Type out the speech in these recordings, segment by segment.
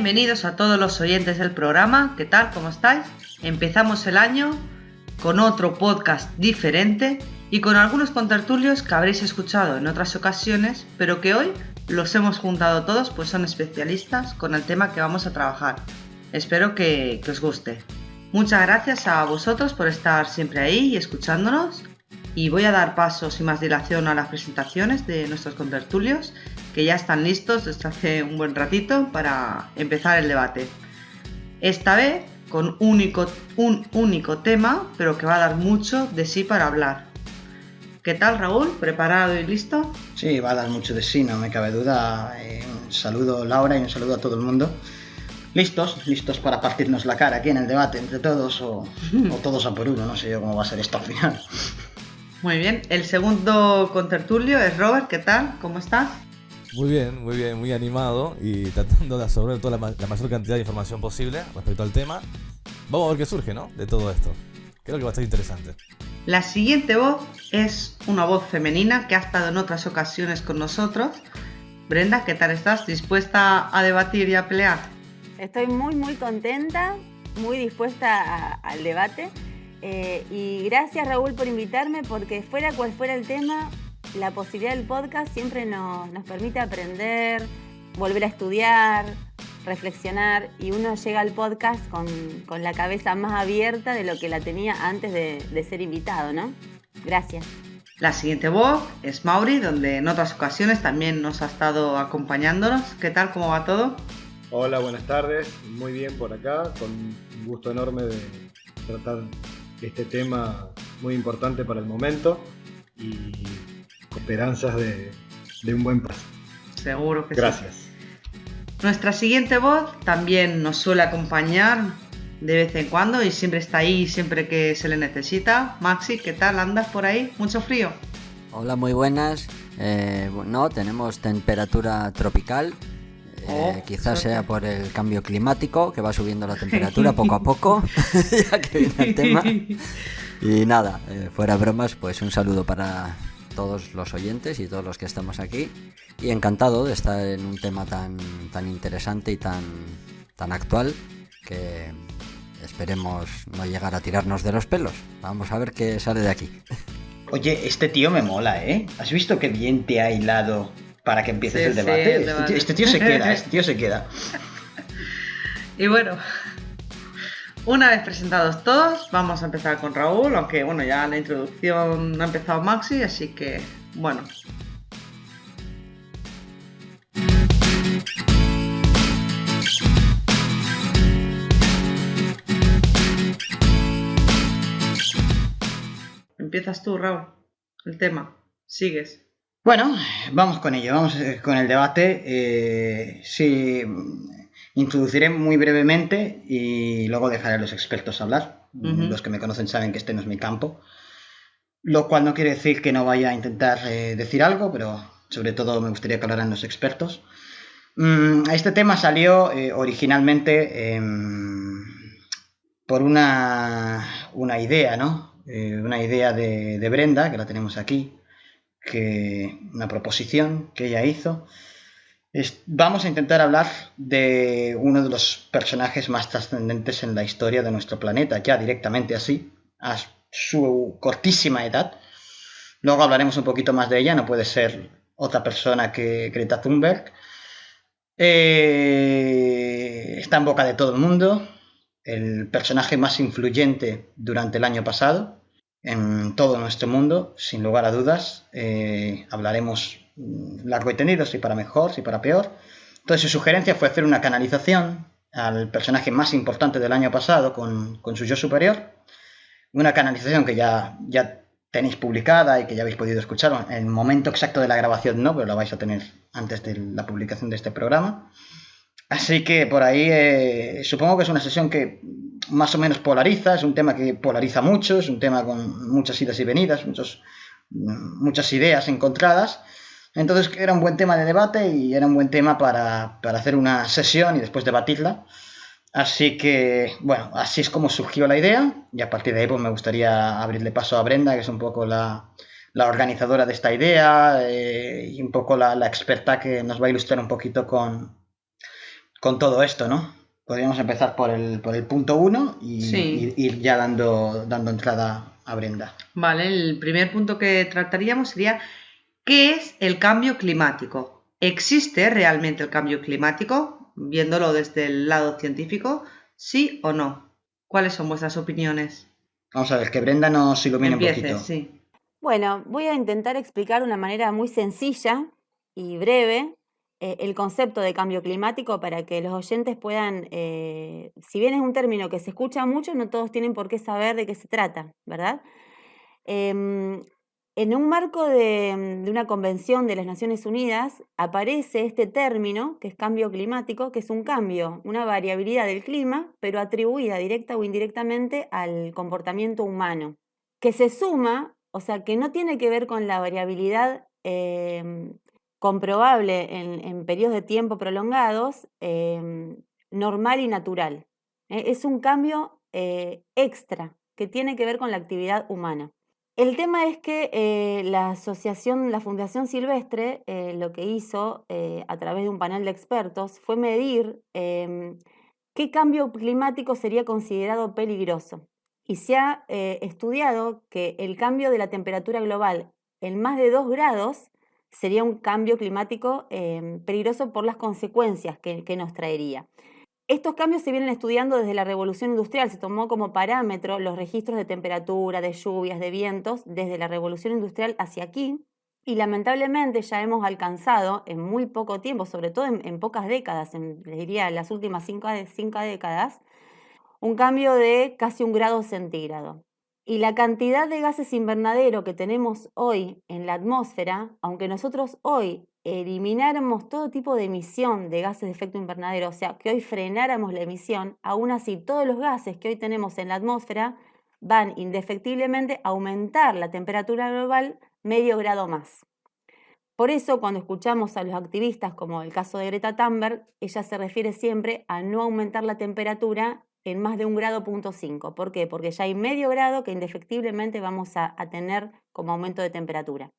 Bienvenidos a todos los oyentes del programa. ¿Qué tal? ¿Cómo estáis? Empezamos el año con otro podcast diferente y con algunos contertulios que habréis escuchado en otras ocasiones, pero que hoy los hemos juntado todos, pues son especialistas con el tema que vamos a trabajar. Espero que os guste. Muchas gracias a vosotros por estar siempre ahí y escuchándonos. Y voy a dar paso sin más dilación a las presentaciones de nuestros contertulios, que ya están listos desde hace un buen ratito para empezar el debate. Esta vez con un único tema, pero que va a dar mucho de sí para hablar. ¿Qué tal, Raúl? ¿Preparado y listo? Sí, va a dar mucho de sí, no me cabe duda. Un saludo, Laura, y un saludo a todo el mundo. ¿Listos para partirnos la cara aquí en el debate entre todos o todos a por uno? No sé yo cómo va a ser esto al final. Muy bien, el segundo contertulio es Robert. ¿Qué tal? ¿Cómo estás? Muy bien, muy animado y tratando de absorber toda la mayor cantidad de información posible respecto al tema. Vamos a ver qué surge, ¿no? De todo esto. Creo que va a estar interesante. La siguiente voz es una voz femenina que ha estado en otras ocasiones con nosotros. Brenda, ¿qué tal estás? ¿Dispuesta a debatir y a pelear? Estoy muy contenta, muy dispuesta al debate. Y gracias, Raúl, por invitarme, porque fuera cual fuera el tema, la posibilidad del podcast siempre nos permite aprender, volver a estudiar, reflexionar, y uno llega al podcast con la cabeza más abierta de lo que la tenía antes de ser invitado, ¿no? Gracias. La siguiente voz es Mauri, donde en otras ocasiones también nos ha estado acompañándonos. ¿Qué tal? ¿Cómo va todo? Hola, buenas tardes. Muy bien por acá, con un gusto enorme de tratar este tema muy importante para el momento y con esperanzas de un buen paso. Seguro que Gracias. Sí. Nuestra siguiente voz también nos suele acompañar de vez en cuando y siempre está ahí siempre que se le necesita. Maxi, ¿qué tal? ¿Andas por ahí? ¿Mucho frío? Hola, muy buenas. No, tenemos temperatura tropical. Quizás sea por el cambio climático, que va subiendo la temperatura poco a poco, ya que viene el tema. Y nada, fuera bromas, pues un saludo para todos los oyentes y todos los que estamos aquí. Y encantado de estar en un tema tan interesante y tan actual, que esperemos no llegar a tirarnos de los pelos. Vamos a ver qué sale de aquí. Oye, este tío me mola, ¿eh? ¿Has visto qué bien te ha hilado para que empieces el debate? Sí, el debate. Este tío se queda. Y bueno, una vez presentados todos, vamos a empezar con Raúl, aunque bueno, ya la introducción ha empezado Maxi, así que bueno. Empiezas tú, Raúl, el tema. Sigues. Bueno, vamos con ello, vamos con el debate. Sí, introduciré muy brevemente y luego dejaré a los expertos hablar. Los que me conocen saben que este no es mi campo, lo cual no quiere decir que no vaya a intentar decir algo, pero sobre todo me gustaría que hablaran los expertos. Este tema salió originalmente por una idea, ¿no? Una idea de Brenda, que la tenemos aquí, una proposición que ella hizo. Vamos a intentar hablar de uno de los personajes más trascendentes en la historia de nuestro planeta, ya directamente así, a su cortísima edad. Luego hablaremos un poquito más de ella, no puede ser otra persona que Greta Thunberg. Está en boca de todo el mundo, el personaje más influyente durante el año pasado en todo nuestro mundo, sin lugar a dudas. Hablaremos largo y tendido, si para mejor, si para peor. Entonces su sugerencia fue hacer una canalización al personaje más importante del año pasado con su yo superior. Una canalización que ya tenéis publicada y que ya habéis podido escuchar. En el momento exacto de la grabación no, pero la vais a tener antes de la publicación de este programa. Así que por ahí supongo que es una sesión que más o menos polariza, es un tema que polariza mucho, es un tema con muchas idas y venidas, muchas ideas encontradas. Entonces era un buen tema de debate y era un buen tema para hacer una sesión y después debatirla. Así que, bueno, así es como surgió la idea y a partir de ahí pues me gustaría abrirle paso a Brenda, que es un poco la organizadora de esta idea y un poco la experta que nos va a ilustrar un poquito con con todo esto, ¿no? Podríamos empezar por el punto 1 y Sí. ir ya dando entrada a Brenda. Vale, el primer punto que trataríamos sería ¿qué es el cambio climático? ¿Existe realmente el cambio climático? Viéndolo desde el lado científico, ¿sí o no? ¿Cuáles son vuestras opiniones? Vamos a ver, que Brenda nos ilumine un Empiece, poquito. sí. Bueno, voy a intentar explicar de una manera muy sencilla y breve el concepto de cambio climático para que los oyentes puedan, si bien es un término que se escucha mucho, no todos tienen por qué saber de qué se trata, ¿verdad? En un marco de una convención de las Naciones Unidas aparece este término, que es cambio climático, que es un cambio, una variabilidad del clima, pero atribuida directa o indirectamente al comportamiento humano, que se suma, o sea, que no tiene que ver con la variabilidad comprobable en periodos de tiempo prolongados, normal y natural. Es un cambio extra que tiene que ver con la actividad humana. El tema es que la Fundación Silvestre lo que hizo a través de un panel de expertos fue medir qué cambio climático sería considerado peligroso. Y se ha estudiado que el cambio de la temperatura global en más de 2 grados sería un cambio climático peligroso por las consecuencias que nos traería. Estos cambios se vienen estudiando desde la Revolución Industrial. Se tomó como parámetro los registros de temperatura, de lluvias, de vientos, desde la Revolución Industrial hacia aquí. Y lamentablemente ya hemos alcanzado en muy poco tiempo, sobre todo en pocas décadas, les diría en las últimas 5 décadas, un cambio de casi 1 grado centígrado. Y la cantidad de gases invernadero que tenemos hoy en la atmósfera, aunque nosotros hoy elimináramos todo tipo de emisión de gases de efecto invernadero, o sea, que hoy frenáramos la emisión, aún así todos los gases que hoy tenemos en la atmósfera van indefectiblemente a aumentar la temperatura global medio grado más. Por eso, cuando escuchamos a los activistas, como el caso de Greta Thunberg, ella se refiere siempre a no aumentar la temperatura en más de 1,5 grados. ¿Por qué? Porque ya hay medio grado que indefectiblemente vamos a tener como aumento de temperatura.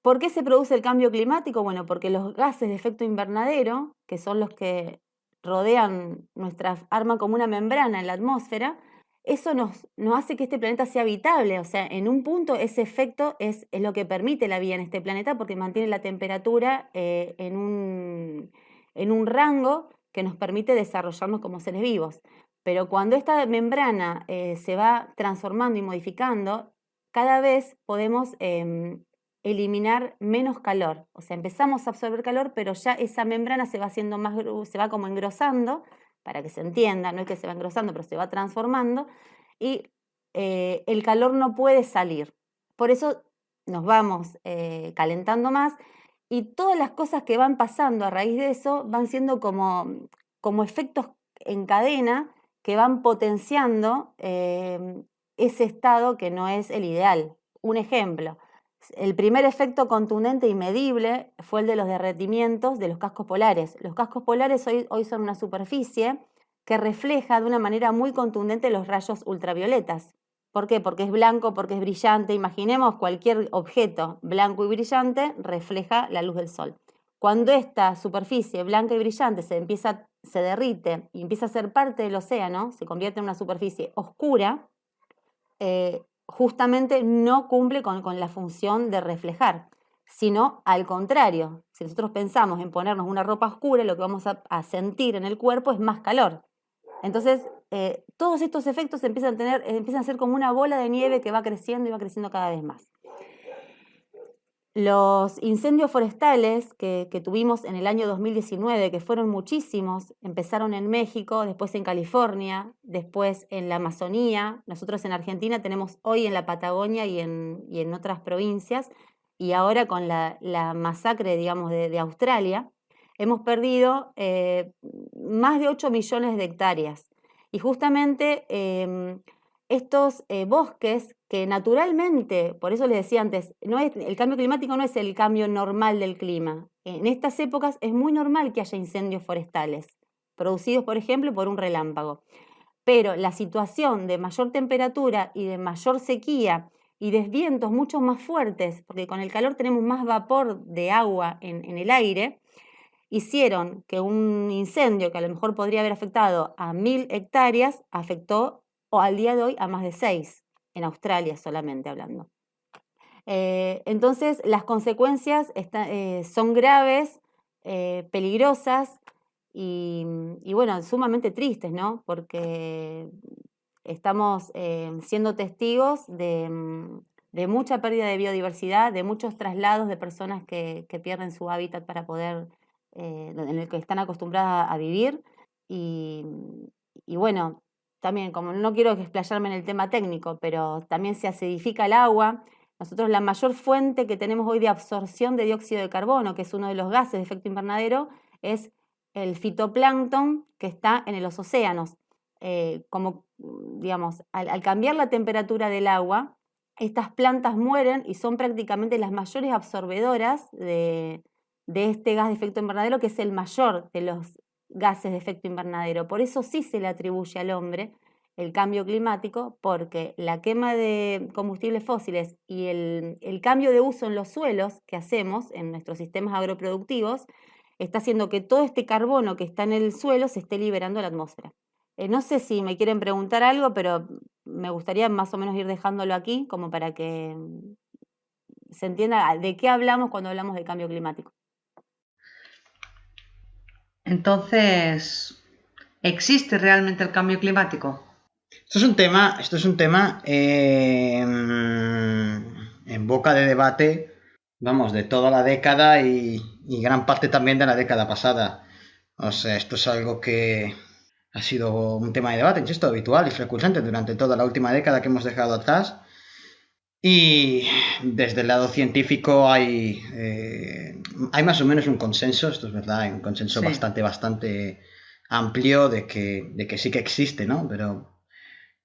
¿Por qué se produce el cambio climático? Bueno, porque los gases de efecto invernadero, que son los que rodean arman como una membrana en la atmósfera, eso nos hace que este planeta sea habitable. O sea, en un punto ese efecto es lo que permite la vida en este planeta porque mantiene la temperatura en un rango que nos permite desarrollarnos como seres vivos. Pero cuando esta membrana se va transformando y modificando, cada vez podemos eliminar menos calor. O sea, empezamos a absorber calor, pero ya esa membrana se va haciendo se va como engrosando, para que se entienda, no es que se va engrosando, pero se va transformando, y el calor no puede salir. Por eso nos vamos calentando más, y todas las cosas que van pasando a raíz de eso van siendo como efectos en cadena que van potenciando ese estado que no es el ideal. Un ejemplo, el primer efecto contundente y medible fue el de los derretimientos de los cascos polares. Los cascos polares hoy son una superficie que refleja de una manera muy contundente los rayos ultravioletas. ¿Por qué? Porque es blanco, porque es brillante. Imaginemos cualquier objeto blanco y brillante refleja la luz del sol. Cuando esta superficie blanca y brillante se derrite y empieza a ser parte del océano, se convierte en una superficie oscura, justamente no cumple con la función de reflejar, sino al contrario. Si nosotros pensamos en ponernos una ropa oscura, lo que vamos a sentir en el cuerpo es más calor. Entonces, todos estos efectos empiezan a ser como una bola de nieve que va creciendo y va creciendo cada vez más. Los incendios forestales que tuvimos en el año 2019, que fueron muchísimos, empezaron en México, después en California, después en la Amazonía. Nosotros en Argentina tenemos hoy en la Patagonia y en otras provincias, y ahora con la masacre, digamos, de Australia, hemos perdido más de 8 millones de hectáreas. Y justamente estos bosques que naturalmente, por eso les decía antes, el cambio climático no es el cambio normal del clima. En estas épocas es muy normal que haya incendios forestales, producidos, por ejemplo, por un relámpago. Pero la situación de mayor temperatura y de mayor sequía y de vientos mucho más fuertes, porque con el calor tenemos más vapor de agua en el aire, hicieron que un incendio que a lo mejor podría haber afectado a 1000 hectáreas, afectó o al día de hoy a más de 6, en Australia solamente hablando. Entonces las consecuencias son graves, peligrosas y bueno, sumamente tristes, ¿no? Porque estamos siendo testigos de mucha pérdida de biodiversidad, de muchos traslados de personas que pierden su hábitat para poder, en el que están acostumbradas a vivir. Y bueno, también, como no quiero explayarme en el tema técnico, pero también se acidifica el agua. Nosotros la mayor fuente que tenemos hoy de absorción de dióxido de carbono, que es uno de los gases de efecto invernadero, es el fitoplancton que está en los océanos. Como, digamos, al cambiar la temperatura del agua, estas plantas mueren y son prácticamente las mayores absorbedoras de este gas de efecto invernadero, que es el mayor de los gases de efecto invernadero. Por eso sí se le atribuye al hombre el cambio climático, porque la quema de combustibles fósiles y el cambio de uso en los suelos que hacemos en nuestros sistemas agroproductivos está haciendo que todo este carbono que está en el suelo se esté liberando a la atmósfera. No sé si me quieren preguntar algo, pero me gustaría más o menos ir dejándolo aquí como para que se entienda de qué hablamos cuando hablamos de cambio climático. Entonces, ¿existe realmente el cambio climático? Esto es un tema en boca de debate, vamos, de toda la década y gran parte también de la década pasada. O sea, esto es algo que ha sido un tema de debate, insisto, habitual y recurrente durante toda la última década que hemos dejado atrás. Y desde el lado científico hay más o menos un consenso, esto es verdad, hay un consenso bastante amplio de que sí que existe, ¿no? Pero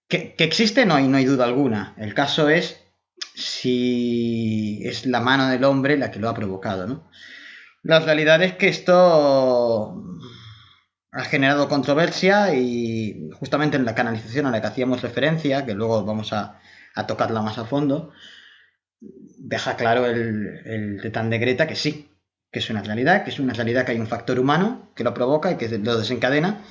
que existe no hay duda alguna. El caso es si es la mano del hombre la que lo ha provocado, ¿no? La realidad es que esto ha generado controversia y justamente en la canalización a la que hacíamos referencia, que luego vamos a tocarla más a fondo, deja claro el Tetán de Greta que sí, que es una realidad, que hay un factor humano que lo provoca y que lo desencadena.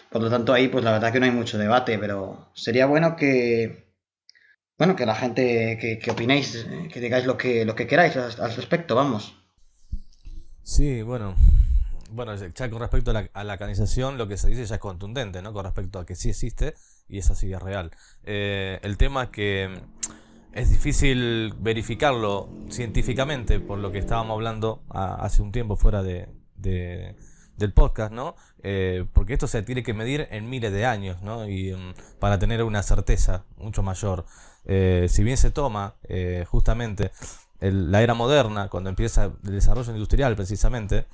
Por lo tanto, ahí pues la verdad que no hay mucho debate, pero sería bueno que la gente que opinéis, que digáis lo que queráis al respecto, vamos. Sí, bueno, ya con respecto a la canalización, lo que se dice ya es contundente, ¿no? Con respecto a que sí existe y es así, es real. El tema es que es difícil verificarlo científicamente, por lo que estábamos hablando hace un tiempo fuera del podcast, ¿no? Porque esto se tiene que medir en miles de años, ¿no? Y para tener una certeza mucho mayor. Si bien se toma justamente la era moderna, cuando empieza el desarrollo industrial precisamente,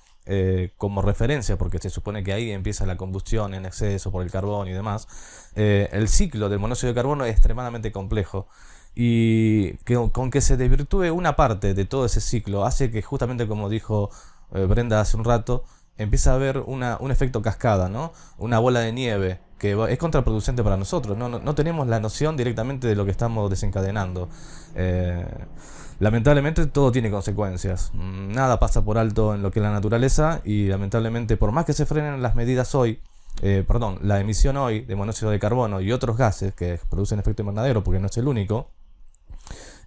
como referencia, porque se supone que ahí empieza la combustión en exceso por el carbón y demás, el ciclo del monóxido de carbono es extremadamente complejo. Y con que se desvirtúe una parte de todo ese ciclo hace que, justamente como dijo Brenda hace un rato, empieza a haber un efecto cascada, ¿no? Una bola de nieve que es contraproducente para nosotros. No tenemos la noción directamente de lo que estamos desencadenando. Lamentablemente todo tiene consecuencias. Nada pasa por alto en lo que es la naturaleza y lamentablemente, por más que se frenen las medidas hoy, la emisión hoy de monóxido de carbono y otros gases que producen efecto invernadero, porque no es el único,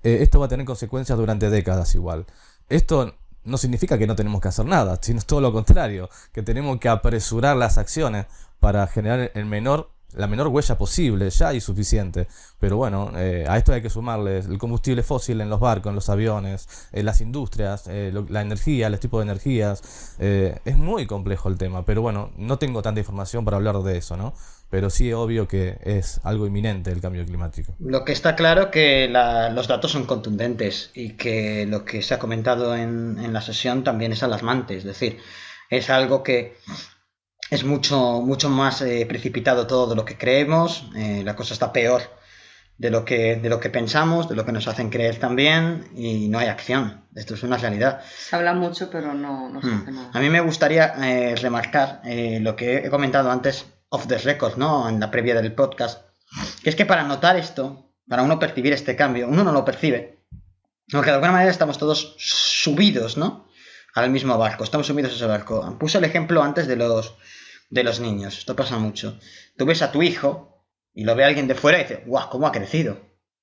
esto va a tener consecuencias durante décadas igual. Esto no significa que no tenemos que hacer nada, sino todo lo contrario, que tenemos que apresurar las acciones para generar la menor huella posible. Ya hay suficiente, pero bueno, a esto hay que sumarle el combustible fósil en los barcos, en los aviones, en las industrias, la energía, los tipos de energías. Es muy complejo el tema, pero bueno, no tengo tanta información para hablar de eso, ¿no? Pero sí es obvio que es algo inminente el cambio climático. Lo que está claro que los datos son contundentes y que lo que se ha comentado en la sesión también es alarmante. Es decir, es algo que es mucho más precipitado todo de lo que creemos. La cosa está peor de lo que pensamos, de lo que nos hacen creer también, y no hay acción. Esto es una realidad. Se habla mucho, pero no se hace nada. A mí me gustaría remarcar lo que he comentado antes off the record, ¿no? En la previa del podcast, que es que para notar esto, para uno percibir este cambio, uno no lo percibe, porque de alguna manera estamos todos subidos, ¿no?, al mismo barco, estamos sumidos a ese barco. Puse el ejemplo antes de los niños, esto pasa mucho. Tú ves a tu hijo y lo ve alguien de fuera y dices, ¡guau! ¿Cómo ha crecido?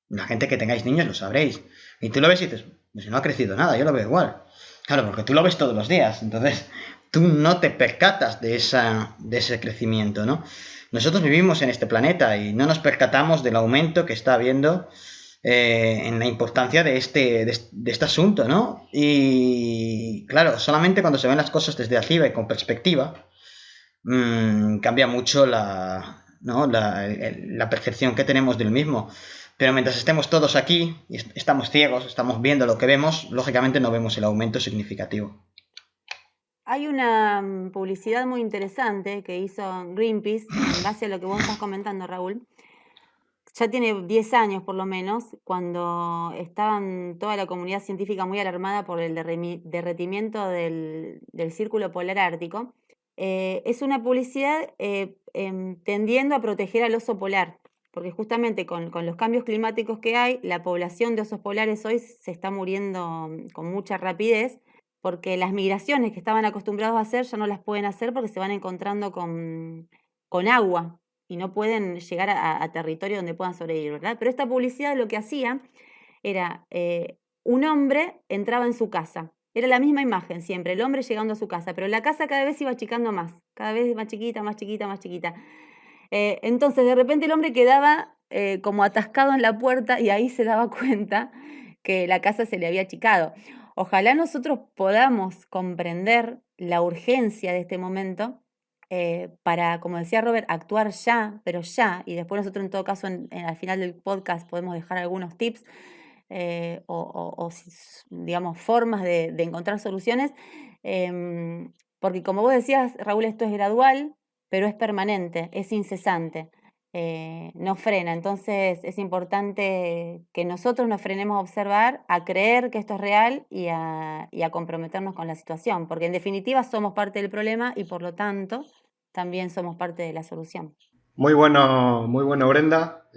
La gente que tengáis niños lo sabréis. Y tú lo ves y dices, pues no ha crecido nada, yo lo veo igual. Claro, porque tú lo ves todos los días, entonces tú no te percatas de ese crecimiento, ¿no? Nosotros vivimos en este planeta y no nos percatamos del aumento que está habiendo en la importancia de este asunto, ¿no? Y claro, solamente cuando se ven las cosas desde arriba y con perspectiva, cambia mucho la percepción que tenemos del mismo. Pero mientras estemos todos aquí y estamos ciegos, estamos viendo lo que vemos, lógicamente no vemos el aumento significativo. Hay una publicidad muy interesante que hizo Greenpeace en base a lo que vos estás comentando, Raúl. Ya tiene 10 años por lo menos, cuando estaban toda la comunidad científica muy alarmada por el derretimiento del círculo polar ártico. Es una publicidad tendiendo a proteger al oso polar, porque justamente con los cambios climáticos que hay, la población de osos polares hoy se está muriendo con mucha rapidez, porque las migraciones que estaban acostumbrados a hacer ya no las pueden hacer porque se van encontrando con agua y no pueden llegar a territorio donde puedan sobrevivir, ¿verdad? Pero esta publicidad lo que hacía era, un hombre entraba en su casa, era la misma imagen siempre, el hombre llegando a su casa, pero la casa cada vez iba achicando más, cada vez más chiquita, más chiquita, más chiquita. Entonces de repente el hombre quedaba como atascado en la puerta y ahí se daba cuenta que la casa se le había achicado. Ojalá nosotros podamos comprender la urgencia de este momento para, como decía Robert, actuar ya, pero ya, y después nosotros en todo caso al final del podcast podemos dejar algunos tips digamos, formas de encontrar soluciones, porque como vos decías, Raúl, esto es gradual, pero es permanente, es incesante. No frena, entonces es importante que nosotros nos frenemos a observar, a creer que esto es real y a comprometernos con la situación, porque en definitiva somos parte del problema y por lo tanto también somos parte de la solución. Muy bueno, Brenda.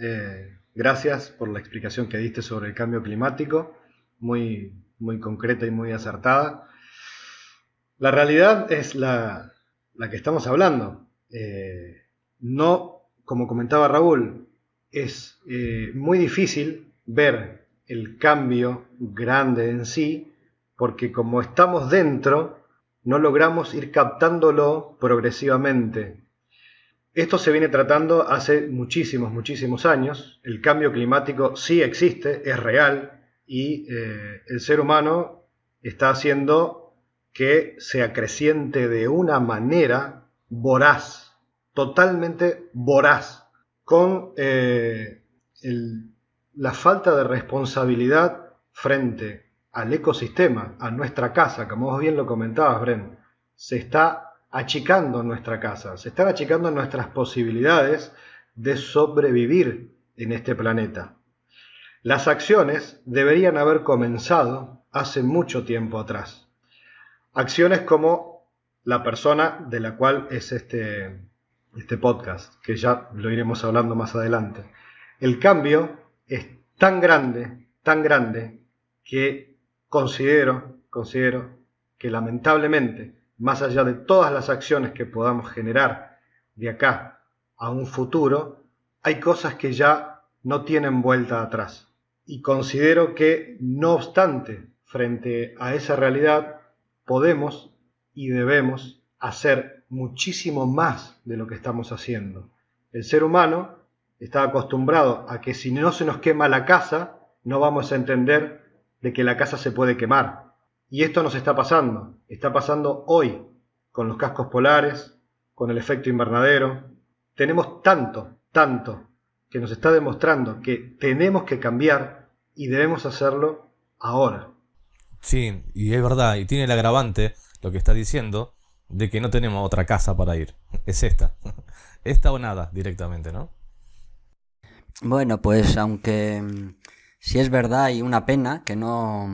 Gracias por la explicación que diste sobre el cambio climático, muy, muy concreta y muy acertada. La realidad es la que estamos hablando. No, como comentaba Raúl, es muy difícil ver el cambio grande en sí, porque como estamos dentro, no logramos ir captándolo progresivamente. Esto se viene tratando hace muchísimos, muchísimos años. El cambio climático sí existe, es real, y el ser humano está haciendo que se acreciente de una manera voraz, totalmente voraz, con la falta de responsabilidad frente al ecosistema, a nuestra casa, como vos bien lo comentabas, Bren. Se está achicando nuestra casa, se están achicando nuestras posibilidades de sobrevivir en este planeta. Las acciones deberían haber comenzado hace mucho tiempo atrás. Acciones como la persona de la cual es este podcast, que ya lo iremos hablando más adelante. El cambio es tan grande, que considero que lamentablemente, más allá de todas las acciones que podamos generar de acá a un futuro, hay cosas que ya no tienen vuelta atrás. Y considero que, no obstante, frente a esa realidad, podemos y debemos hacer muchísimo más de lo que estamos haciendo. El ser humano está acostumbrado a que si no se nos quema la casa, no vamos a entender de que la casa se puede quemar. Y esto nos está pasando hoy, con los cascos polares, con el efecto invernadero. Tenemos tanto, que nos está demostrando que tenemos que cambiar y debemos hacerlo ahora. Sí, y es verdad, y tiene el agravante, lo que está diciendo, de que no tenemos otra casa para ir. Es esta. Esta o nada, directamente, ¿no? Bueno, pues aunque sí es verdad y una pena que no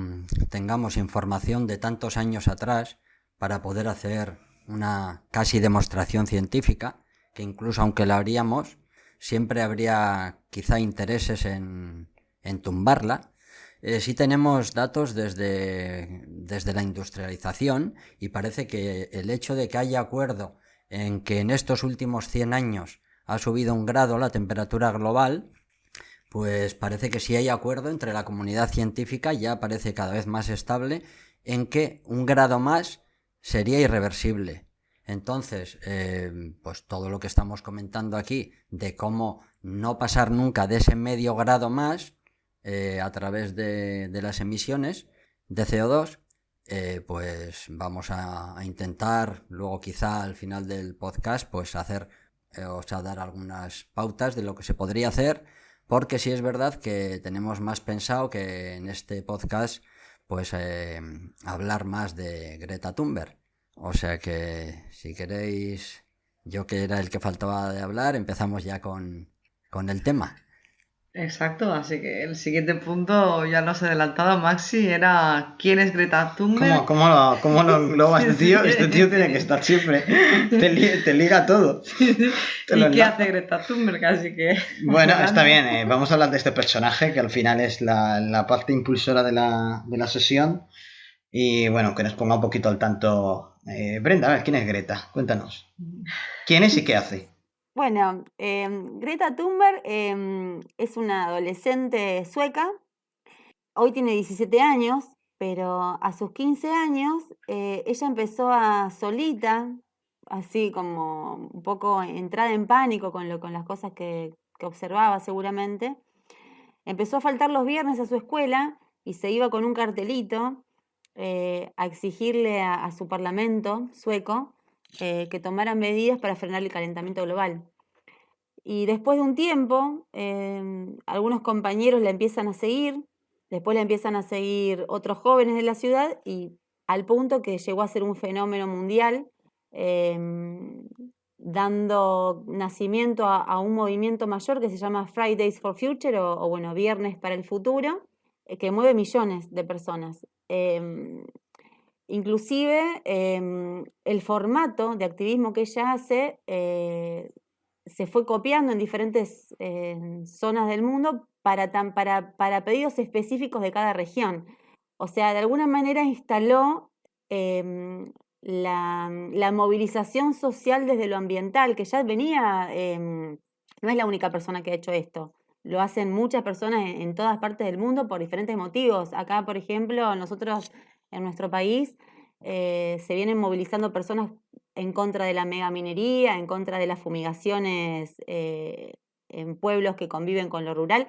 tengamos información de tantos años atrás para poder hacer una casi demostración científica, que incluso aunque la haríamos, siempre habría quizá intereses en tumbarla. sí tenemos datos desde la industrialización y parece que el hecho de que haya acuerdo en que en estos últimos 100 años ha subido 1 grado la temperatura global, pues parece que sí hay acuerdo entre la comunidad científica, ya parece cada vez más estable, en que 1 grado más sería irreversible. Entonces, pues todo lo que estamos comentando aquí de cómo no pasar nunca de ese medio grado más a través de las emisiones de CO2, pues vamos a intentar luego quizá al final del podcast pues hacer, dar algunas pautas de lo que se podría hacer, porque sí es verdad que tenemos más pensado que en este podcast pues hablar más de Greta Thunberg. O sea que si queréis, yo que era el que faltaba de hablar, empezamos ya con el tema. Exacto, así que el siguiente punto, ya lo has adelantado, Maxi, era ¿quién es Greta Thunberg? ¿Cómo lo engloba este tío? Este tío tiene que estar siempre. Te liga todo. ¿Y qué hace Greta Thunberg? Así que... Bueno, está bien. Vamos a hablar de este personaje que al final es la parte impulsora de la sesión. Y bueno, que nos ponga un poquito al tanto. Brenda, a ver, ¿quién es Greta? Cuéntanos. ¿Quién es y qué hace? Bueno, Greta Thunberg es una adolescente sueca. Hoy tiene 17 años, pero a sus 15 años ella empezó a solita, así como un poco entrada en pánico con las cosas que observaba seguramente. Empezó a faltar los viernes a su escuela y se iba con un cartelito a exigirle a su parlamento sueco que tomaran medidas para frenar el calentamiento global. Y después de un tiempo, algunos compañeros la empiezan a seguir, después la empiezan a seguir otros jóvenes de la ciudad y al punto que llegó a ser un fenómeno mundial, dando nacimiento a un movimiento mayor que se llama Fridays for Future o bueno, Viernes para el Futuro, que mueve millones de personas. Inclusive el formato de activismo que ella hace se fue copiando en diferentes zonas del mundo para pedidos específicos de cada región. O sea, de alguna manera instaló la movilización social desde lo ambiental, que ya venía, no es la única persona que ha hecho esto. Lo hacen muchas personas en todas partes del mundo por diferentes motivos. Acá, por ejemplo, nosotros en nuestro país se vienen movilizando personas en contra de la megaminería, en contra de las fumigaciones en pueblos que conviven con lo rural,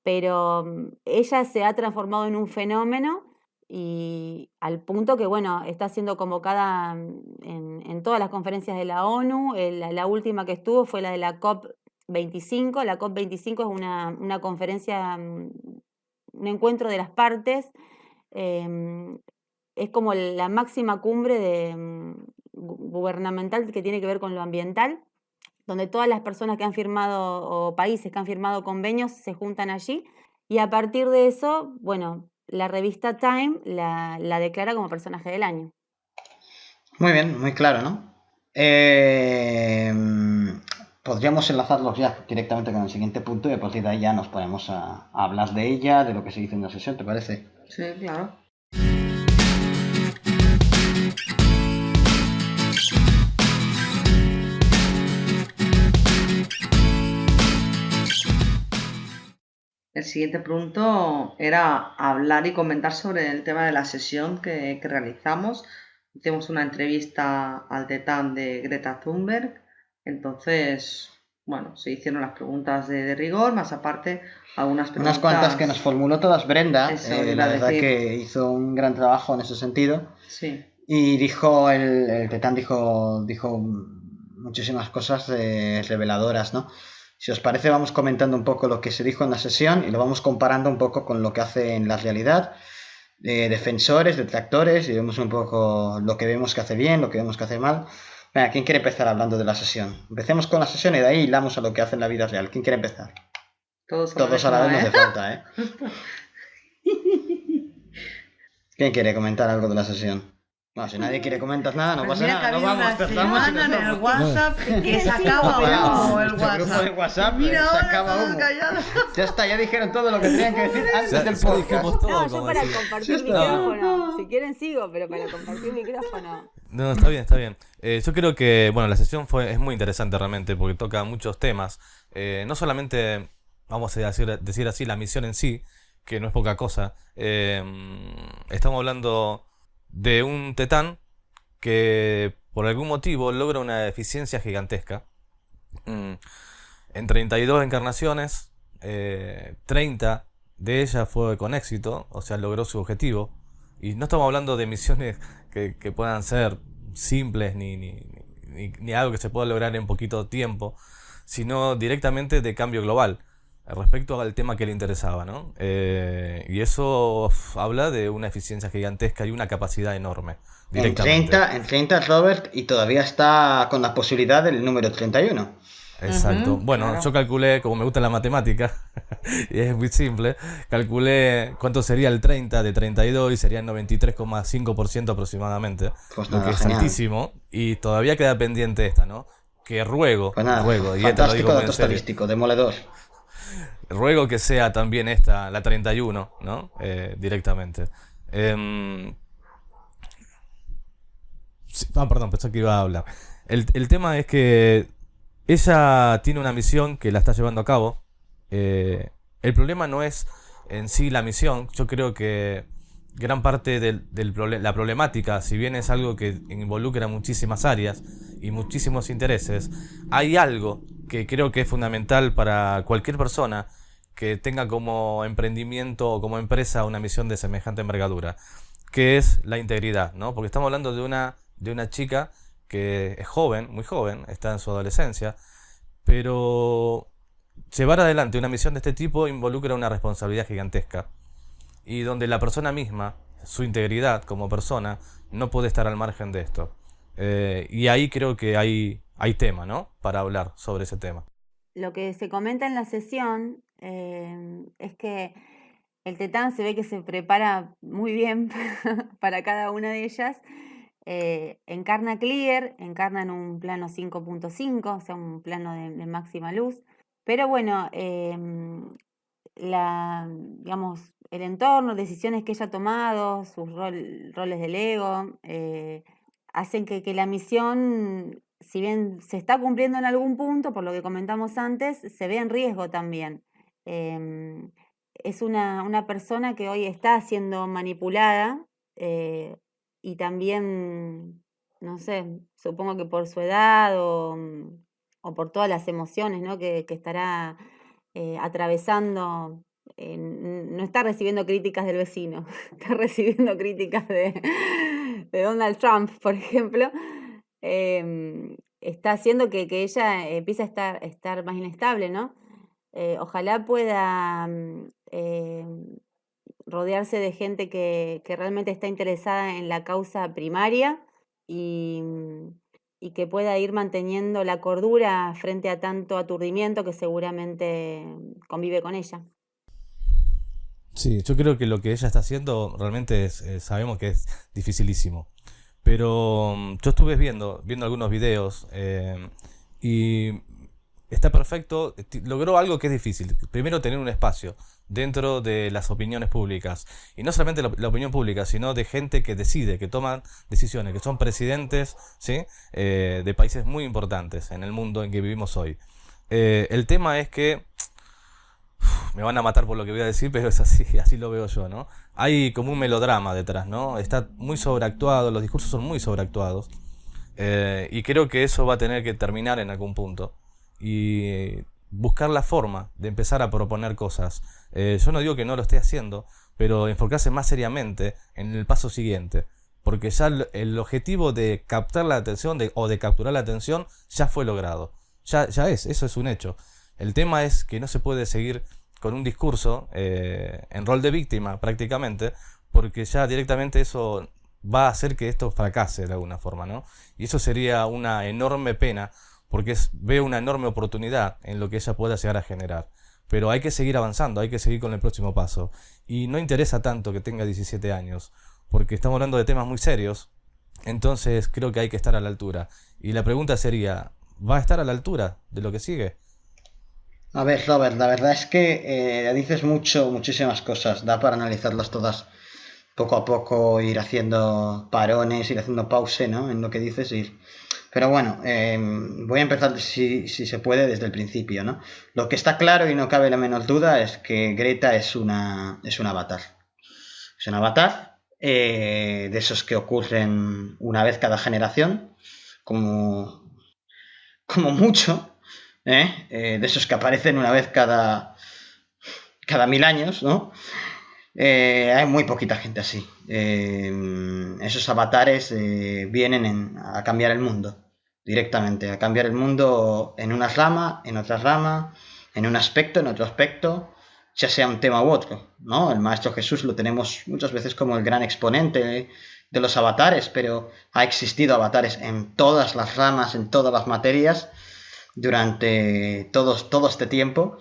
pero ella se ha transformado en un fenómeno y al punto que, bueno, está siendo convocada en todas las conferencias de la ONU. La última que estuvo fue la de la COP25. La COP25 es una conferencia, un encuentro de las partes. Es como la máxima cumbre gubernamental que tiene que ver con lo ambiental, donde todas las personas que han firmado o países que han firmado convenios se juntan allí y a partir de eso, bueno, la revista Time la declara como personaje del año. Muy bien, muy claro, ¿no? Podríamos enlazarlos ya directamente con el siguiente punto y a partir de ahí ya nos ponemos a hablar de ella, de lo que se dice en la sesión, ¿te parece? Sí, claro. El siguiente punto era hablar y comentar sobre el tema de la sesión que realizamos. Hicimos una entrevista al tetán de Greta Thunberg. Entonces, bueno, se hicieron las preguntas de rigor, más aparte algunas preguntas... Unas cuantas que nos formuló todas Brenda. Eso, la verdad que hizo un gran trabajo en ese sentido. Sí. Y dijo, el tetán dijo muchísimas cosas reveladoras, ¿no? Si os parece, vamos comentando un poco lo que se dijo en la sesión y lo vamos comparando un poco con lo que hace en la realidad. Defensores, detractores, y vemos un poco lo que vemos que hace bien, lo que vemos que hace mal. Venga, ¿quién quiere empezar hablando de la sesión? Empecemos con la sesión y de ahí hilamos a lo que hace en la vida real. ¿Quién quiere empezar? Todos a la vez no hace falta, ¿eh? ¿Quién quiere comentar algo de la sesión? Bueno, si nadie quiere comentar nada, no Pues pasa mira que nada. No había vamos, una cerramos y semana nos en el vamos. WhatsApp que Sí, sacaba humo el Nuestro grupo de WhatsApp Mira ahora sacaba todos humo. callados. Ya está, ya dijeron todo lo que tenían que decir antes Ya, del ya podcast. dijimos todo, No, yo como para decía. compartir Ya está. micrófono. Si quieren sigo, pero para compartir micrófono. No, está bien, está bien. Yo creo que, bueno, la sesión es muy interesante realmente porque toca muchos temas. No solamente, vamos a decir así, la misión en sí, que no es poca cosa. Estamos hablando de un tetán que por algún motivo logra una eficiencia gigantesca. En 32 encarnaciones, 30 de ellas fue con éxito, o sea, logró su objetivo. Y no estamos hablando de misiones que puedan ser simples ni algo que se pueda lograr en poquito tiempo, sino directamente de cambio global respecto al tema que le interesaba, ¿no? Y eso habla de una eficiencia gigantesca y una capacidad enorme. En Directamente. 30 Robert, y todavía está con la posibilidad del número 31. Exacto. Bueno, claro. yo calculé, como me gusta la matemática, y es muy simple, calculé cuánto sería el 30 de 32 y sería el 93,5% aproximadamente, Pues lo nada, que es genial. altísimo, y todavía queda pendiente esta, ¿no? Que ruego, Pues nada, y esto lo fantástico digo muy dato en serio, estadístico, demoledor. ruego que sea también esta, la 31, ¿no? Directamente. Perdón, pensé que iba a hablar. El tema es que ella tiene una misión que la está llevando a cabo. El problema no es en sí la misión. Yo creo que gran parte de la problemática, si bien es algo que involucra muchísimas áreas y muchísimos intereses, hay algo que creo que es fundamental para cualquier persona que tenga como emprendimiento o como empresa una misión de semejante envergadura, que es la integridad, ¿no? Porque estamos hablando de una chica que es joven, muy joven, está en su adolescencia, pero llevar adelante una misión de este tipo involucra una responsabilidad gigantesca y donde la persona misma, su integridad como persona, no puede estar al margen de esto. Y ahí creo que hay tema, ¿no? Para hablar sobre ese tema. Lo que se comenta en la sesión es que el tetán se ve que se prepara muy bien para cada una de ellas. Encarna clear, encarna en un plano 5.5, o sea, un plano de máxima luz. Pero bueno, digamos, el entorno, decisiones que ella ha tomado, sus roles del ego, hacen que la misión, si bien se está cumpliendo en algún punto, por lo que comentamos antes, se ve en riesgo también. Es una persona que hoy está siendo manipulada y también, no sé, supongo que por su edad o por todas las emociones, ¿no? que estará atravesando. No está recibiendo críticas del vecino, está recibiendo críticas de Donald Trump, por ejemplo. Está haciendo que ella empiece a estar más inestable, ¿no? Ojalá pueda rodearse de gente que realmente está interesada en la causa primaria y que pueda ir manteniendo la cordura frente a tanto aturdimiento que seguramente convive con ella. Sí, yo creo que lo que ella está haciendo realmente sabemos que es dificilísimo. Pero yo estuve viendo algunos videos y está perfecto. Logró algo que es difícil. Primero, tener un espacio dentro de las opiniones públicas. Y no solamente la opinión pública, sino de gente que decide, que toman decisiones, que son presidentes, ¿sí? De países muy importantes en el mundo en que vivimos hoy. El tema es que me van a matar por lo que voy a decir, pero es así lo veo yo, ¿no? Hay como un melodrama detrás, ¿no? Está muy sobreactuado, los discursos son muy sobreactuados. Y creo que eso va a tener que terminar en algún punto. Y buscar la forma de empezar a proponer cosas. Yo no digo que no lo esté haciendo, pero enfocarse más seriamente en el paso siguiente. Porque ya el objetivo de captar la atención o de capturar la atención ya fue logrado. Eso es un hecho. El tema es que no se puede seguir con un discurso en rol de víctima prácticamente, porque ya directamente eso va a hacer que esto fracase de alguna forma, ¿no? Y eso sería una enorme pena, porque veo una enorme oportunidad en lo que ella pueda llegar a generar. Pero hay que seguir avanzando, hay que seguir con el próximo paso. Y no interesa tanto que tenga 17 años, porque estamos hablando de temas muy serios Entonces creo que hay que estar a la altura. Y la pregunta sería, ¿va a estar a la altura de lo que sigue? A ver, Robert, la verdad es que dices muchísimas cosas, da para analizarlas todas poco a poco, ir haciendo parones, ir haciendo pause, ¿no? En lo que dices, Pero bueno, voy a empezar, si se puede, desde el principio, ¿no? Lo que está claro y no cabe la menor duda es que Greta es un avatar. Es un avatar de esos que ocurren una vez cada generación, como mucho, de esos que aparecen una vez cada 1000 años, ¿no? Hay muy poquita gente así. Esos avatares vienen a cambiar el mundo directamente, a cambiar el mundo en una rama, en otra rama, en un aspecto, en otro aspecto, ya sea un tema u otro, ¿no? El Maestro Jesús lo tenemos muchas veces como el gran exponente de los avatares, pero ha existido avatares en todas las ramas, en todas las materias, durante todo este tiempo.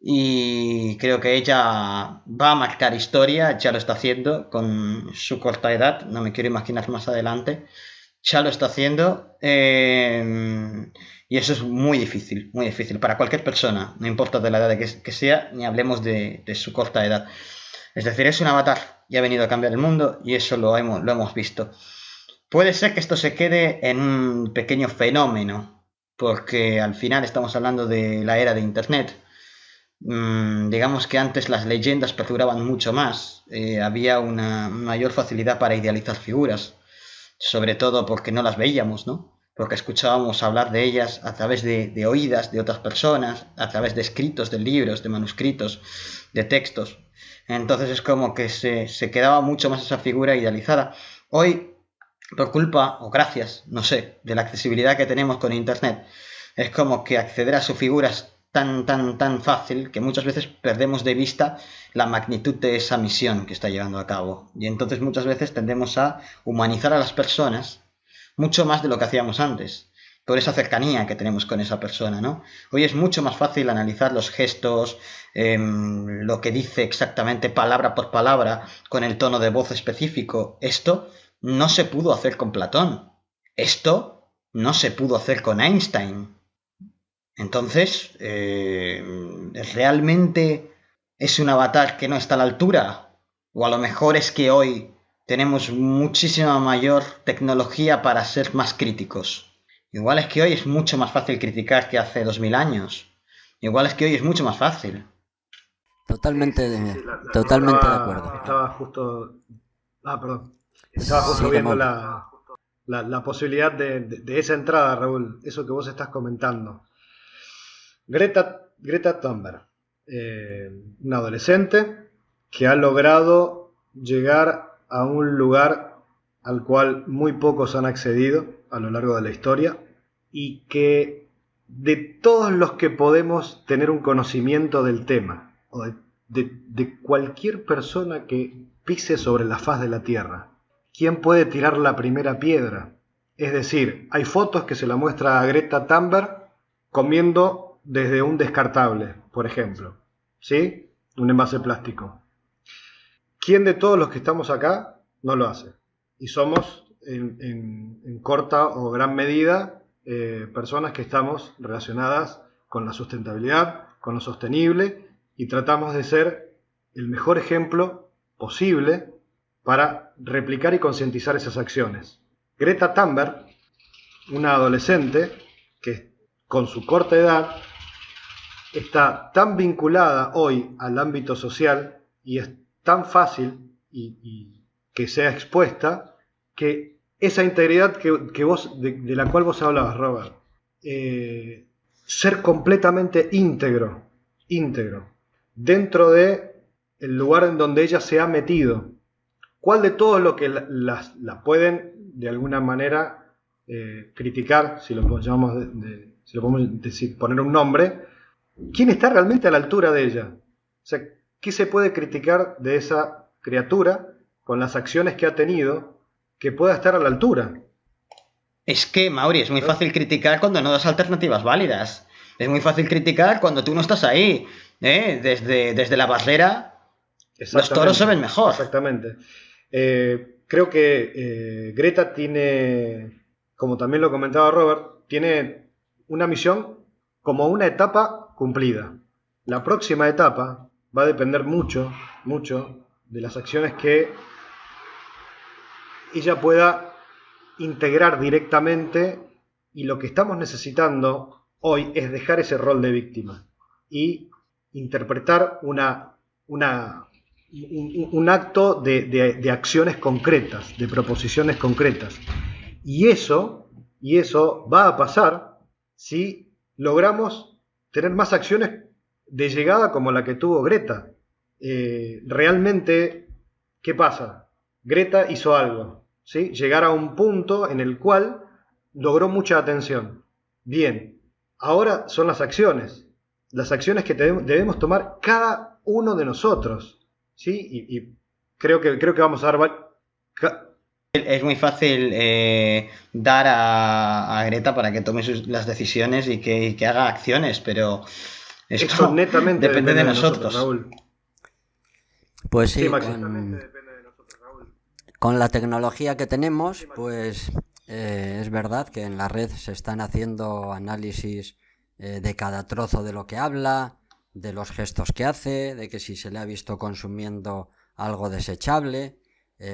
Y creo que ella va a marcar historia, ya lo está haciendo con su corta edad, no me quiero imaginar más adelante, ya lo está haciendo, y eso es muy difícil para cualquier persona, no importa de la edad que sea, ni hablemos de su corta edad. Es decir, es un avatar y ha venido a cambiar el mundo, y eso lo hemos visto. Puede ser que esto se quede en un pequeño fenómeno, porque al final estamos hablando de la era de Internet. Digamos que antes las leyendas perduraban mucho más, había una mayor facilidad para idealizar figuras, sobre todo porque no las veíamos, ¿no? Porque escuchábamos hablar de ellas a través de oídas de otras personas, a través de escritos, de libros, de manuscritos, de textos. Entonces es como que se quedaba mucho más esa figura idealizada. Hoy, por culpa o gracias, no sé, de la accesibilidad que tenemos con Internet, es como que acceder a sus figuras tan fácil que muchas veces perdemos de vista la magnitud de esa misión que está llevando a cabo, y entonces muchas veces tendemos a humanizar a las personas mucho más de lo que hacíamos antes, por esa cercanía que tenemos con esa persona, ¿no? Hoy es mucho más fácil analizar los gestos, lo que dice exactamente palabra por palabra, con el tono de voz específico. Esto no se pudo hacer con Platón, esto no se pudo hacer con Einstein. Entonces, ¿realmente es un avatar que no está a la altura? O a lo mejor es que hoy tenemos muchísima mayor tecnología para ser más críticos. Igual es que hoy es mucho más fácil criticar que hace 2000 años. Igual es que hoy es mucho más fácil. Totalmente de acuerdo. Estaba justo viendo la posibilidad de esa entrada, Raúl, eso que vos estás comentando. Greta Thunberg, una adolescente que ha logrado llegar a un lugar al cual muy pocos han accedido a lo largo de la historia, y que de todos los que podemos tener un conocimiento del tema, o de cualquier persona que pise sobre la faz de la Tierra, ¿quién puede tirar la primera piedra? Es decir, hay fotos que se la muestra a Greta Thunberg comiendo desde un descartable, por ejemplo, ¿sí? Un envase plástico. ¿Quién de todos los que estamos acá no lo hace? Y somos, en corta o gran medida, personas que estamos relacionadas con la sustentabilidad, con lo sostenible, y tratamos de ser el mejor ejemplo posible para replicar y concientizar esas acciones. Greta Thunberg, una adolescente que con su corta edad está tan vinculada hoy al ámbito social, y es tan fácil y que sea expuesta, que esa integridad que vos, de la cual vos hablabas, Robert, ser completamente íntegro dentro de el lugar en donde ella se ha metido. ¿Cuál de todos los que la pueden de alguna manera criticar, si lo podemos decir, poner un nombre? ¿Quién está realmente a la altura de ella? O sea, ¿qué se puede criticar de esa criatura con las acciones que ha tenido que pueda estar a la altura? Es que, Mauri, es muy fácil criticar cuando no das alternativas válidas. Es muy fácil criticar cuando tú no estás ahí. Desde la barrera, los toros se ven mejor. Exactamente. Creo que Greta tiene, como también lo comentaba Robert, tiene una misión como una etapa cumplida. La próxima etapa va a depender mucho, mucho de las acciones que ella pueda integrar directamente, y lo que estamos necesitando hoy es dejar ese rol de víctima y interpretar un acto de acciones concretas, de proposiciones concretas. Y eso va a pasar si logramos tener más acciones de llegada como la que tuvo Greta. Realmente, ¿qué pasa? Greta hizo algo, ¿sí? Llegar a un punto en el cual logró mucha atención. Bien, ahora son las acciones que debemos tomar cada uno de nosotros, ¿sí? Y creo que vamos a dar... Es muy fácil dar a Greta para que tome las decisiones y que haga acciones, pero esto netamente depende de nosotros. Raúl. Pues sí, Netamente depende de nosotros, Raúl. con la tecnología que tenemos, pues es verdad que en la red se están haciendo análisis de cada trozo de lo que habla, de los gestos que hace, de que si se le ha visto consumiendo algo desechable.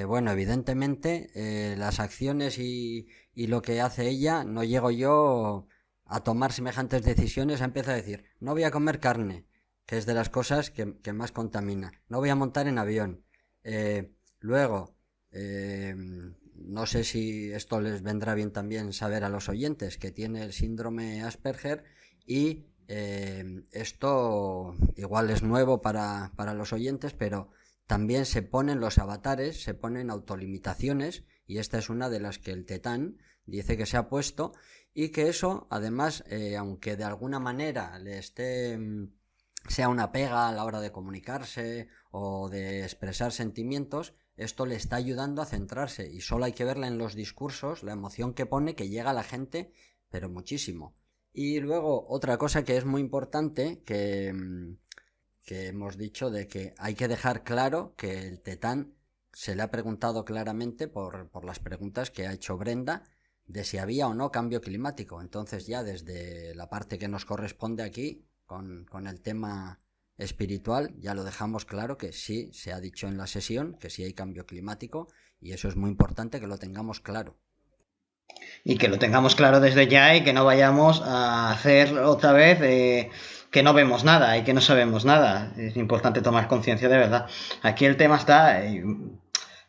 Bueno, evidentemente las acciones y lo que hace ella, no llego yo a tomar semejantes decisiones, empieza a decir, no voy a comer carne, que es de las cosas que más contamina, no voy a montar en avión. Luego, no sé si esto les vendrá bien también saber a los oyentes, que tiene el síndrome Asperger, y esto igual es nuevo para los oyentes, pero también se ponen los avatares, se ponen autolimitaciones, y esta es una de las que el Tetán dice que se ha puesto, y que eso, además, aunque de alguna manera sea una pega a la hora de comunicarse o de expresar sentimientos, esto le está ayudando a centrarse, y solo hay que verla en los discursos, la emoción que pone, que llega a la gente, pero muchísimo. Y luego otra cosa que es muy importante, que hemos dicho, de que hay que dejar claro que el Tetán se le ha preguntado claramente por las preguntas que ha hecho Brenda, de si había o no cambio climático. Entonces ya desde la parte que nos corresponde aquí, con el tema espiritual, ya lo dejamos claro que sí, se ha dicho en la sesión que sí hay cambio climático, y eso es muy importante que lo tengamos claro. Y que lo tengamos claro desde ya, y que no vayamos a hacer otra vez que no vemos nada y que no sabemos nada. Es importante tomar conciencia de verdad. Aquí el tema está,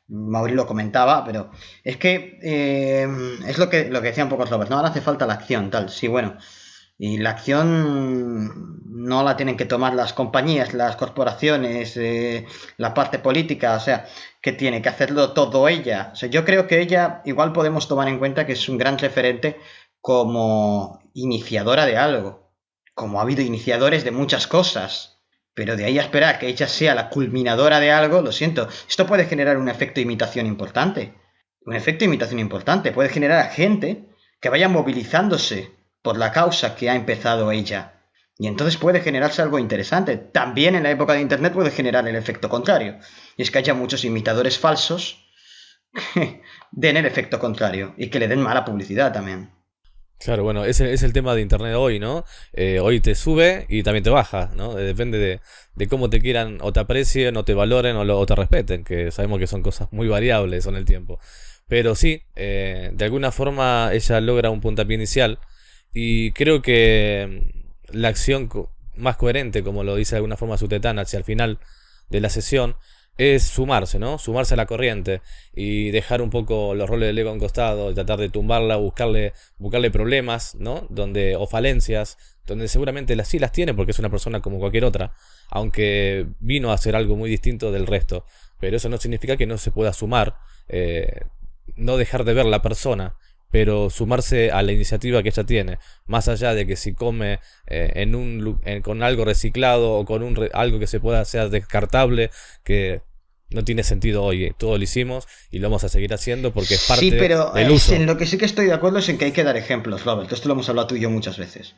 Mauri lo comentaba, pero es que es lo que decía un poco Robert, ¿no? Ahora hace falta la acción, tal, sí, bueno. Y la acción no la tienen que tomar las compañías, las corporaciones, la parte política, o sea, que tiene que hacerlo todo ella. O sea, yo creo que ella igual podemos tomar en cuenta que es un gran referente como iniciadora de algo, como ha habido iniciadores de muchas cosas, pero de ahí a esperar que ella sea la culminadora de algo, lo siento, esto puede generar un efecto de imitación importante. Un efecto de imitación importante puede generar a gente que vaya movilizándose por la causa que ha empezado ella. Y entonces puede generarse algo interesante. También en la época de Internet puede generar el efecto contrario. Y es que haya muchos imitadores falsos que den el efecto contrario y que le den mala publicidad también. Claro, bueno, ese es el tema de Internet hoy, ¿no? Hoy te sube y también te baja, ¿no? Depende de cómo te quieran, o te aprecien, o te valoren, o te respeten, que sabemos que son cosas muy variables con el tiempo. Pero sí, de alguna forma ella logra un puntapié inicial, y creo que la acción más coherente, como lo dice de alguna forma su Tetán hacia el final de la sesión, es sumarse, ¿no? Sumarse a la corriente y dejar un poco los roles del ego a un costado, tratar de tumbarla, buscarle problemas, ¿no? O falencias, donde seguramente sí las tiene, porque es una persona como cualquier otra, aunque vino a hacer algo muy distinto del resto. Pero eso no significa que no se pueda sumar, no dejar de ver la persona, pero sumarse a la iniciativa que ella tiene, más allá de que si come con algo reciclado o con algo que sea descartable, que no tiene sentido hoy. Todo lo hicimos y lo vamos a seguir haciendo porque es parte del uso. En lo que sí que estoy de acuerdo es en que hay que dar ejemplos, Robert. Esto lo hemos hablado tú y yo muchas veces.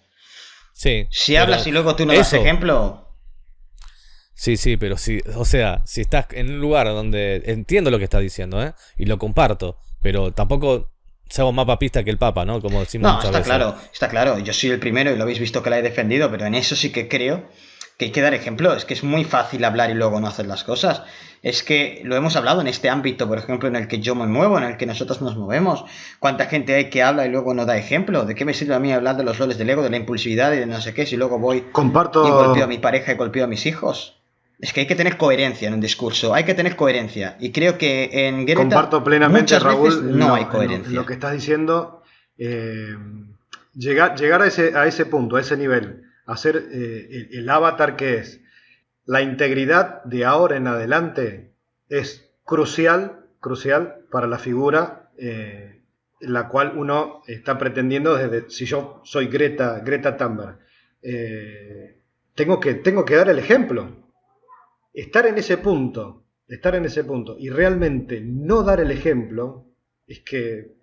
Sí. Si hablas y luego tú no das ejemplo... Sí, pero sí, o sea, si estás en un lugar donde entiendo lo que estás diciendo, y lo comparto, pero tampoco somos más papistas que el Papa, ¿no? Como decimos No, muchas veces. está claro. Yo soy el primero y lo habéis visto que la he defendido, pero en eso sí que creo que hay que dar ejemplo. Es que es muy fácil hablar y luego no hacer las cosas. Es que lo hemos hablado en este ámbito, por ejemplo, en el que yo me muevo, en el que nosotros nos movemos. ¿Cuánta gente hay que habla y luego no da ejemplo? ¿De qué me sirve a mí hablar de los roles del ego, de la impulsividad y de no sé qué, si luego voy y golpeo a mi pareja y golpeo a mis hijos? Es que hay que tener coherencia en un discurso, hay que tener coherencia. Y creo que en Greta Comparto plenamente, muchas Raúl, veces no hay coherencia. en lo que estás diciendo. Llegar a ese punto, a ese nivel, hacer el avatar que es. La integridad de ahora en adelante es crucial para la figura la cual uno está pretendiendo desde, si yo soy Greta Thunberg, tengo que dar el ejemplo. Estar en ese punto y realmente no dar el ejemplo es que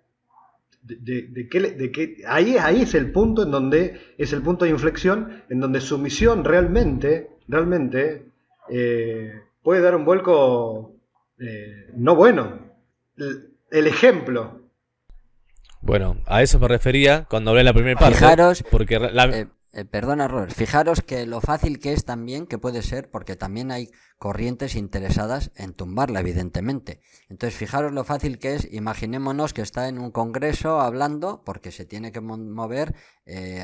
ahí es el punto en donde es el punto de inflexión en donde su misión realmente puede dar un vuelco no bueno. El ejemplo. Bueno, a eso me refería cuando hablé en la primera parte. Fijaros, porque perdona, Robert, fijaros que lo fácil que es también, que puede ser, porque también hay corrientes interesadas en tumbarla, evidentemente. Entonces, fijaros lo fácil que es, imaginémonos que está en un congreso hablando, porque se tiene que mover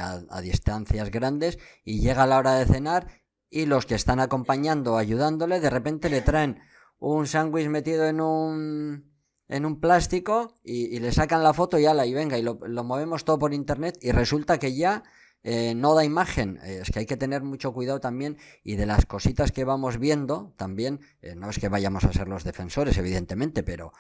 a distancias grandes, y llega la hora de cenar, y los que están acompañando o ayudándole, de repente le traen un sándwich metido en un plástico y le sacan la foto y ala, y venga, y lo movemos todo por internet, y resulta que ya no da imagen. Es que hay que tener mucho cuidado también, y de las cositas que vamos viendo también, no es que vayamos a ser los defensores, evidentemente, pero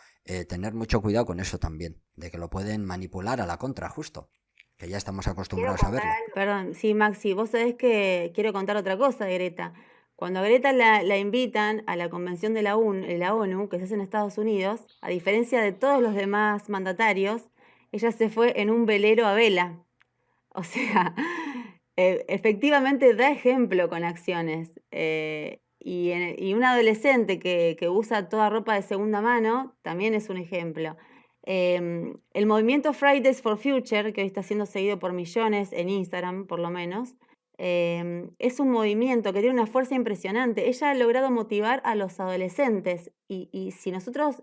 tener mucho cuidado con eso también, de que lo pueden manipular a la contra, justo, que ya estamos acostumbrados a verlo. Perdón, sí, Maxi, vos sabés que quiero contar otra cosa de Greta. Cuando a Greta la invitan a la convención de la ONU, que se hace en Estados Unidos, a diferencia de todos los demás mandatarios, ella se fue en un velero a vela. O sea, efectivamente da ejemplo con acciones. Y un adolescente que usa toda ropa de segunda mano también es un ejemplo. El movimiento Fridays for Future, que hoy está siendo seguido por millones en Instagram, por lo menos, es un movimiento que tiene una fuerza impresionante. Ella ha logrado motivar a los adolescentes y si nosotros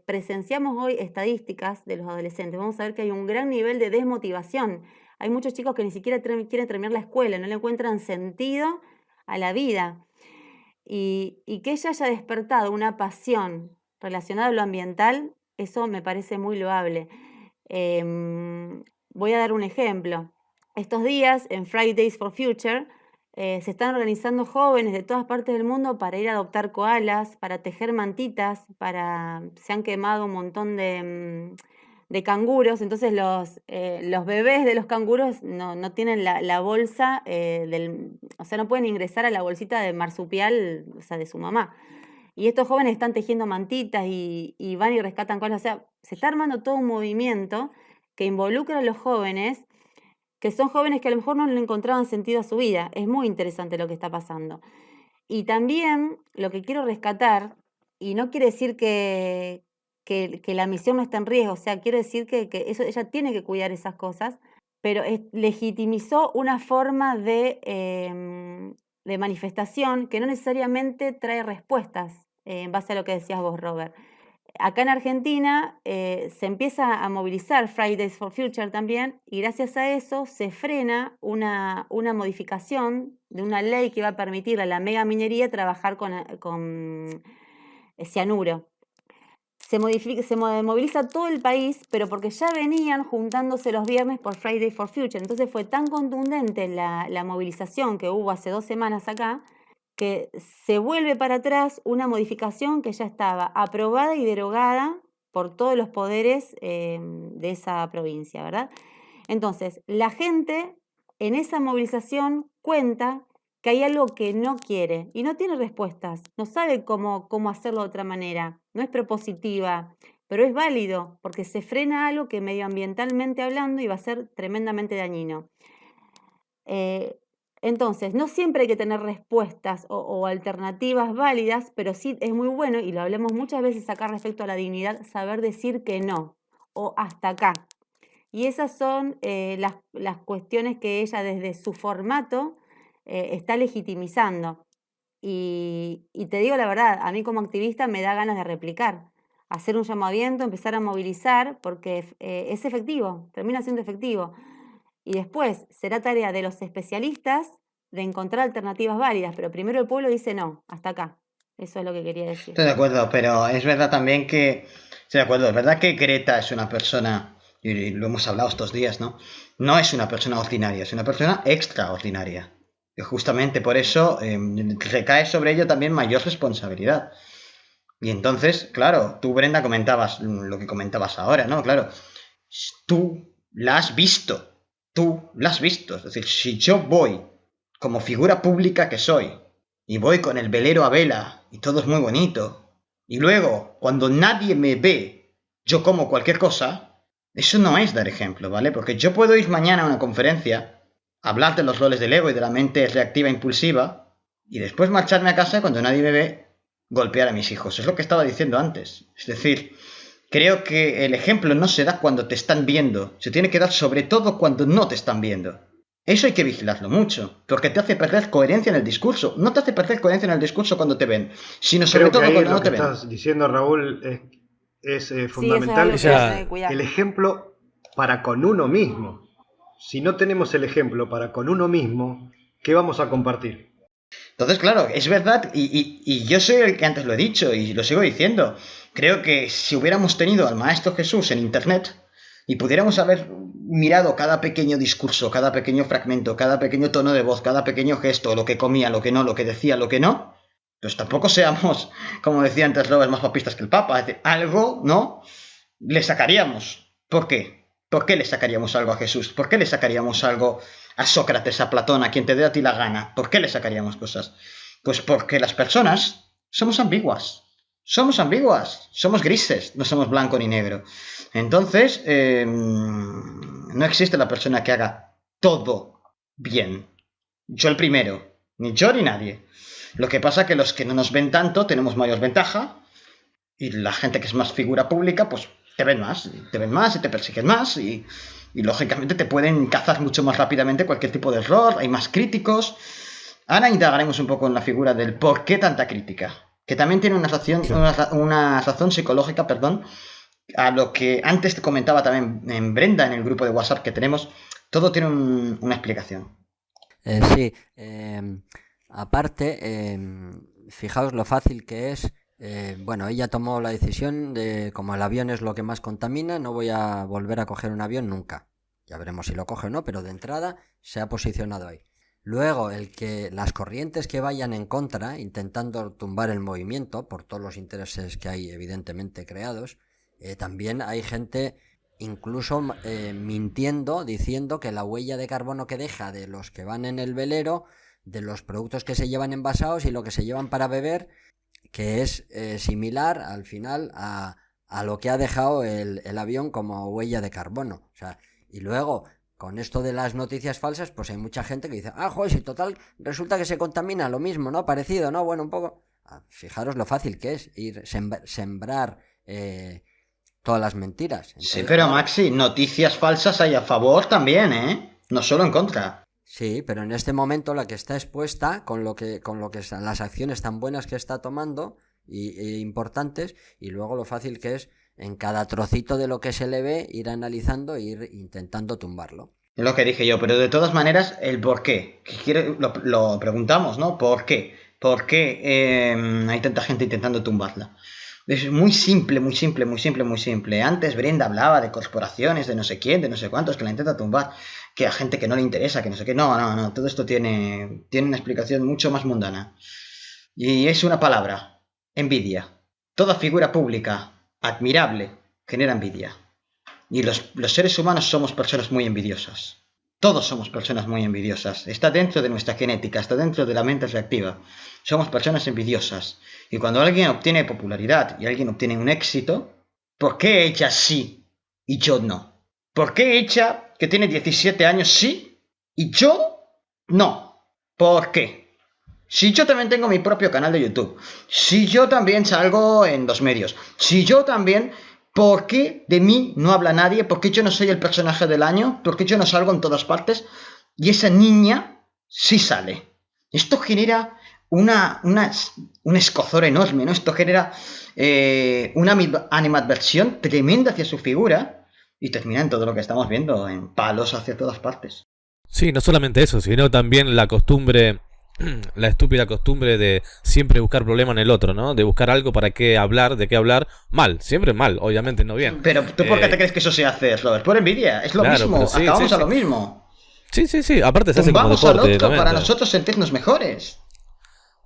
presenciamos hoy estadísticas de los adolescentes, vamos a ver que hay un gran nivel de desmotivación. Hay muchos chicos que ni siquiera quieren terminar la escuela, no le encuentran sentido a la vida. Y que ella haya despertado una pasión relacionada a lo ambiental, eso me parece muy loable. Voy a dar un ejemplo. Estos días, en Fridays for Future, se están organizando jóvenes de todas partes del mundo para ir a adoptar koalas, para tejer mantitas, se han quemado un montón de canguros, entonces los bebés de los canguros no tienen la bolsa, o sea, no pueden ingresar a la bolsita de marsupial, o sea, de su mamá. Y estos jóvenes están tejiendo mantitas y van y rescatan koalas, o sea, se está armando todo un movimiento que involucra a los jóvenes, que son jóvenes que a lo mejor no le encontraban sentido a su vida. Es muy interesante lo que está pasando. Y también lo que quiero rescatar, y no quiere decir que la misión no está en riesgo, o sea, quiero decir que eso, ella tiene que cuidar esas cosas, pero legitimizó una forma de manifestación que no necesariamente trae respuestas, en base a lo que decías vos, Robert. Acá en Argentina se empieza a movilizar Fridays for Future también, y gracias a eso se frena una modificación de una ley que va a permitir a la megaminería trabajar con cianuro. Se moviliza todo el país, pero porque ya venían juntándose los viernes por Fridays for Future. Entonces fue tan contundente la movilización que hubo hace 2 semanas acá, que se vuelve para atrás una modificación que ya estaba aprobada y derogada por todos los poderes de esa provincia, ¿verdad? Entonces, la gente en esa movilización cuenta que hay algo que no quiere y no tiene respuestas, no sabe cómo hacerlo de otra manera, no es propositiva, pero es válido porque se frena algo que medioambientalmente hablando iba a ser tremendamente dañino. Entonces, no siempre hay que tener respuestas o alternativas válidas, pero sí es muy bueno, y lo hablamos muchas veces acá respecto a la dignidad, saber decir que no o hasta acá. Y esas son las cuestiones que ella desde su formato está legitimizando. Y te digo la verdad, a mí como activista me da ganas de replicar, hacer un llamamiento, empezar a movilizar, porque es efectivo, termina siendo efectivo. Y después será tarea de los especialistas de encontrar alternativas válidas, pero primero el pueblo dice no, hasta acá. Eso es lo que quería decir. Estoy de acuerdo, pero es verdad también que... Estoy de acuerdo, es verdad que Greta es una persona, y lo hemos hablado estos días, ¿no? No es una persona ordinaria, es una persona extraordinaria. Y justamente por eso recae sobre ello también mayor responsabilidad. Y entonces, claro, tú, Brenda, comentabas lo que comentabas ahora, ¿no? Claro, tú la has visto. Tú la has visto. Es decir, si yo voy como figura pública que soy y voy con el velero a vela y todo es muy bonito, y luego, cuando nadie me ve, yo como cualquier cosa, eso no es dar ejemplo, ¿vale? Porque yo puedo ir mañana a una conferencia, hablar de los roles del ego y de la mente reactiva e impulsiva, y después marcharme a casa y cuando nadie me ve, golpear a mis hijos. Es lo que estaba diciendo antes. Es decir, creo que el ejemplo no se da cuando te están viendo, se tiene que dar sobre todo cuando no te están viendo. Eso hay que vigilarlo mucho, porque te hace perder coherencia en el discurso. No te hace perder coherencia en el discurso cuando te ven, sino sobre todo cuando no te ven. Lo que estás diciendo, Raúl, es fundamental el ejemplo para con uno mismo. Si no tenemos el ejemplo para con uno mismo, ¿qué vamos a compartir? Entonces, claro, es verdad, y yo soy el que antes lo he dicho y lo sigo diciendo. Creo que si hubiéramos tenido al Maestro Jesús en Internet y pudiéramos haber mirado cada pequeño discurso, cada pequeño fragmento, cada pequeño tono de voz, cada pequeño gesto, lo que comía, lo que no, lo que decía, lo que no, pues tampoco seamos, como decía antes Robert, más papistas que el Papa. Es decir, algo, ¿no?, le sacaríamos. ¿Por qué? ¿Por qué le sacaríamos algo a Jesús? ¿Por qué le sacaríamos algo a Sócrates, a Platón, a quien te dé a ti la gana? ¿Por qué le sacaríamos cosas? Pues porque las personas somos ambiguas. Somos ambiguas, somos grises, no somos blanco ni negro. Entonces, no existe la persona que haga todo bien. Yo el primero, ni yo ni nadie. Lo que pasa es que los que no nos ven tanto tenemos mayor ventaja y la gente que es más figura pública, pues te ven más y te persiguen más y lógicamente te pueden cazar mucho más rápidamente cualquier tipo de error, hay más críticos. Ahora indagaremos un poco en la figura del por qué tanta crítica, que también tiene una razón psicológica, a lo que antes te comentaba también en Brenda, en el grupo de WhatsApp que tenemos. Todo tiene una explicación. Sí, aparte, fijaos lo fácil que es. Bueno, ella tomó la decisión de, como el avión es lo que más contamina, no voy a volver a coger un avión nunca. Ya veremos si lo coge o no, pero de entrada se ha posicionado ahí. Luego, las corrientes que vayan en contra, intentando tumbar el movimiento, por todos los intereses que hay evidentemente creados, también hay gente incluso mintiendo, diciendo que la huella de carbono que deja de los que van en el velero, de los productos que se llevan envasados y lo que se llevan para beber, que es similar al final a lo que ha dejado el avión como huella de carbono. O sea, y luego, con esto de las noticias falsas, pues hay mucha gente que dice, joder, si total, resulta que se contamina lo mismo, ¿no? Parecido, ¿no? Bueno, un poco. Fijaros lo fácil que es ir sembrar todas las mentiras. Entonces, sí, pero Maxi, noticias falsas hay a favor también, ¿eh? No solo en contra. Sí, pero en este momento la que está expuesta con lo que las acciones tan buenas que está tomando y importantes, y luego lo fácil que es en cada trocito de lo que se le ve ir analizando e ir intentando tumbarlo. Es lo que dije yo, pero de todas maneras el por qué, lo preguntamos, ¿no? ¿Por qué? ¿Por qué hay tanta gente intentando tumbarla? Es muy simple, muy simple, muy simple, muy simple. Antes Brenda hablaba de corporaciones, de no sé quién, de no sé cuántos, que la intenta tumbar, que a gente que no le interesa, que no sé qué. No, todo esto tiene una explicación mucho más mundana. Y es una palabra, envidia. Toda figura pública admirable genera envidia. Y los seres humanos somos personas muy envidiosas. Todos somos personas muy envidiosas. Está dentro de nuestra genética, está dentro de la mente reactiva. Somos personas envidiosas. Y cuando alguien obtiene popularidad y alguien obtiene un éxito, ¿por qué ella sí y yo no? ¿Por qué ella, que tiene 17 años, sí y yo no? ¿Por qué? Si yo también tengo mi propio canal de YouTube, si yo también salgo en los medios, si yo también, ¿por qué de mí no habla nadie? ¿Por qué yo no soy el personaje del año? ¿Por qué yo no salgo en todas partes? Y esa niña sí sale. Esto genera un escozor enorme, ¿no? Esto genera una animadversión tremenda hacia su figura y termina en todo lo que estamos viendo, en palos hacia todas partes. Sí, no solamente eso, sino también la costumbre, la estúpida costumbre de siempre buscar problema en el otro, ¿no? De buscar algo para qué hablar, de qué hablar, mal, siempre mal, obviamente no bien. Pero ¿tú por qué te crees que eso se hace, Robert? Por envidia, es lo mismo, sí, acabamos sí, a lo mismo. Sí, aparte se hace como Tumbamos al deporte. otro para nosotros sentirnos mejores.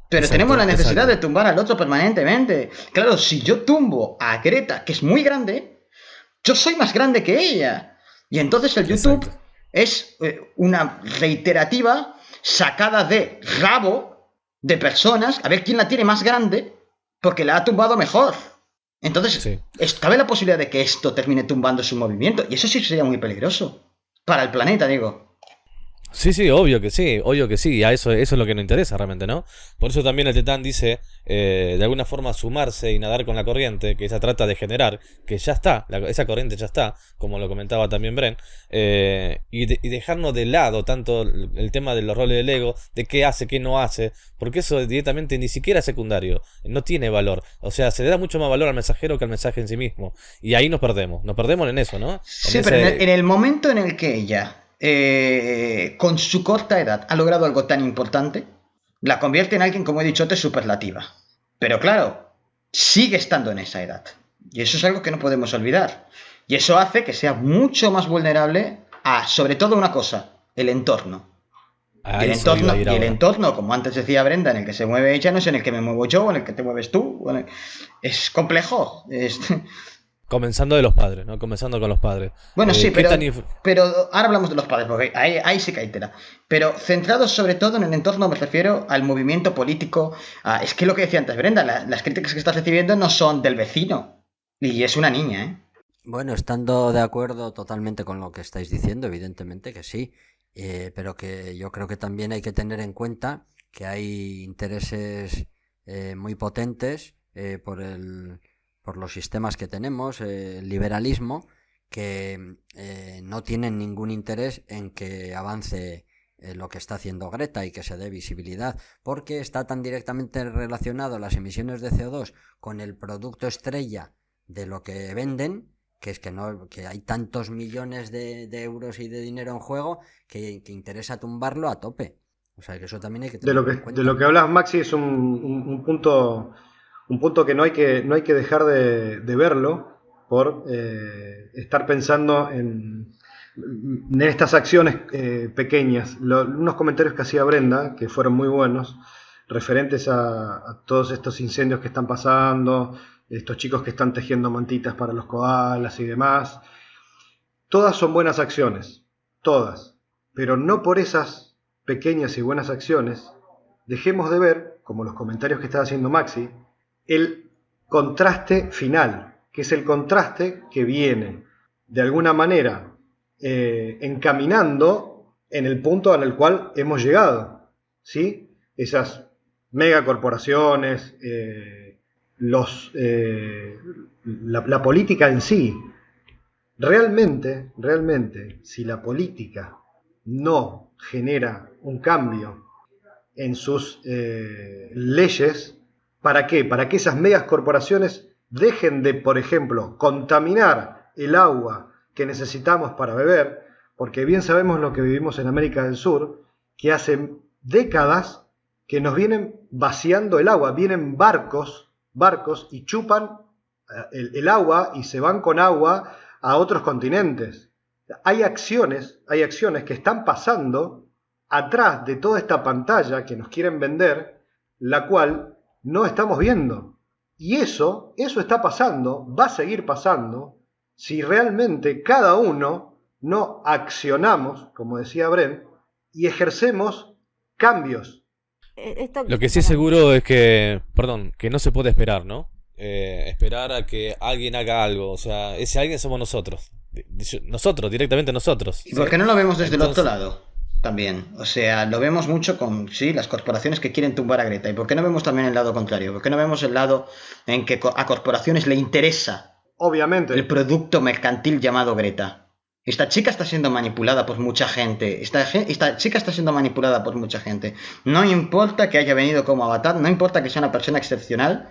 Pero Exacto, tenemos la necesidad exacto. de tumbar al otro permanentemente. Claro, si yo tumbo a Greta, que es muy grande, yo soy más grande que ella. Y entonces el YouTube Exacto. es una reiterativa sacada de rabo de personas, a ver quién la tiene más grande, porque la ha tumbado mejor. Entonces, Sí. cabe la posibilidad de que esto termine tumbando su movimiento. Y eso sí sería muy peligroso. Para el planeta, digo. Sí, obvio que sí, y a eso es lo que nos interesa realmente, ¿no? Por eso también el Tetán dice, de alguna forma sumarse y nadar con la corriente, que se trata de generar, que ya está, esa corriente ya está, como lo comentaba también Bren, y dejarnos de lado tanto el tema de los roles del ego, de qué hace, qué no hace, porque eso directamente ni siquiera es secundario, no tiene valor, o sea, se le da mucho más valor al mensajero que al mensaje en sí mismo, y ahí nos perdemos en eso, ¿no? Sí, pero en el momento en el que ella, con su corta edad, ha logrado algo tan importante, la convierte en alguien, como he dicho antes, superlativa. Pero claro, sigue estando en esa edad. Y eso es algo que no podemos olvidar. Y eso hace que sea mucho más vulnerable a, sobre todo, una cosa, el entorno. A Y el eso iba entorno, a ir y el ahora. entorno, como antes decía Brenda, en el que se mueve ella, no es en el que me muevo yo, o en el que te mueves tú. Es complejo. Comenzando de los padres, ¿no? Comenzando con los padres. Bueno, sí, ¿qué pero ahora hablamos de los padres, porque ahí sí que hay tela. Pero centrados sobre todo en el entorno, me refiero al movimiento político. Es que lo que decía antes Brenda, las críticas que estás recibiendo no son del vecino. Y es una niña, ¿eh? Bueno, estando de acuerdo totalmente con lo que estáis diciendo, evidentemente que sí, pero que yo creo que también hay que tener en cuenta que hay intereses muy potentes por los sistemas que tenemos, el liberalismo, que no tienen ningún interés en que avance lo que está haciendo Greta y que se dé visibilidad, porque está tan directamente relacionado las emisiones de CO2 con el producto estrella de lo que venden, que es que hay tantos millones de euros y de dinero en juego que interesa tumbarlo a tope. O sea que eso también hay que tenerlo en cuenta. De lo que hablas, Maxi, es un punto que no hay que dejar de verlo por estar pensando en estas acciones pequeñas. Unos comentarios que hacía Brenda, que fueron muy buenos, referentes a todos estos incendios que están pasando, estos chicos que están tejiendo mantitas para los koalas y demás. Todas son buenas acciones, todas, pero no por esas pequeñas y buenas acciones dejemos de ver, como los comentarios que estaba haciendo Maxi, el contraste final, que es el contraste que viene de alguna manera encaminando en el punto en el cual hemos llegado, ¿sí? Esas megacorporaciones, la política en sí. Realmente, si la política no genera un cambio en sus leyes, ¿para qué? Para que esas megacorporaciones dejen de, por ejemplo, contaminar el agua que necesitamos para beber, porque bien sabemos lo que vivimos en América del Sur, que hace décadas que nos vienen vaciando el agua, vienen barcos y chupan el agua y se van con agua a otros continentes. Hay acciones que están pasando atrás de toda esta pantalla que nos quieren vender, la cual no estamos viendo. Y eso está pasando, va a seguir pasando, si realmente cada uno no accionamos, como decía Bren, y ejercemos cambios. Lo que sí es seguro es que no se puede esperar, ¿no? Esperar a que alguien haga algo, o sea, ese alguien somos nosotros. Nosotros, directamente nosotros. ¿Y por qué no lo vemos desde el otro lado? también. O sea, lo vemos mucho con, sí, las corporaciones que quieren tumbar a Greta. ¿Y por qué no vemos también el lado contrario? ¿Por qué no vemos el lado en que a corporaciones le interesa Obviamente. el producto mercantil llamado Greta? Esta chica está siendo manipulada por mucha gente. Esta chica está siendo manipulada por mucha gente. No importa que haya venido como avatar, no importa que sea una persona excepcional,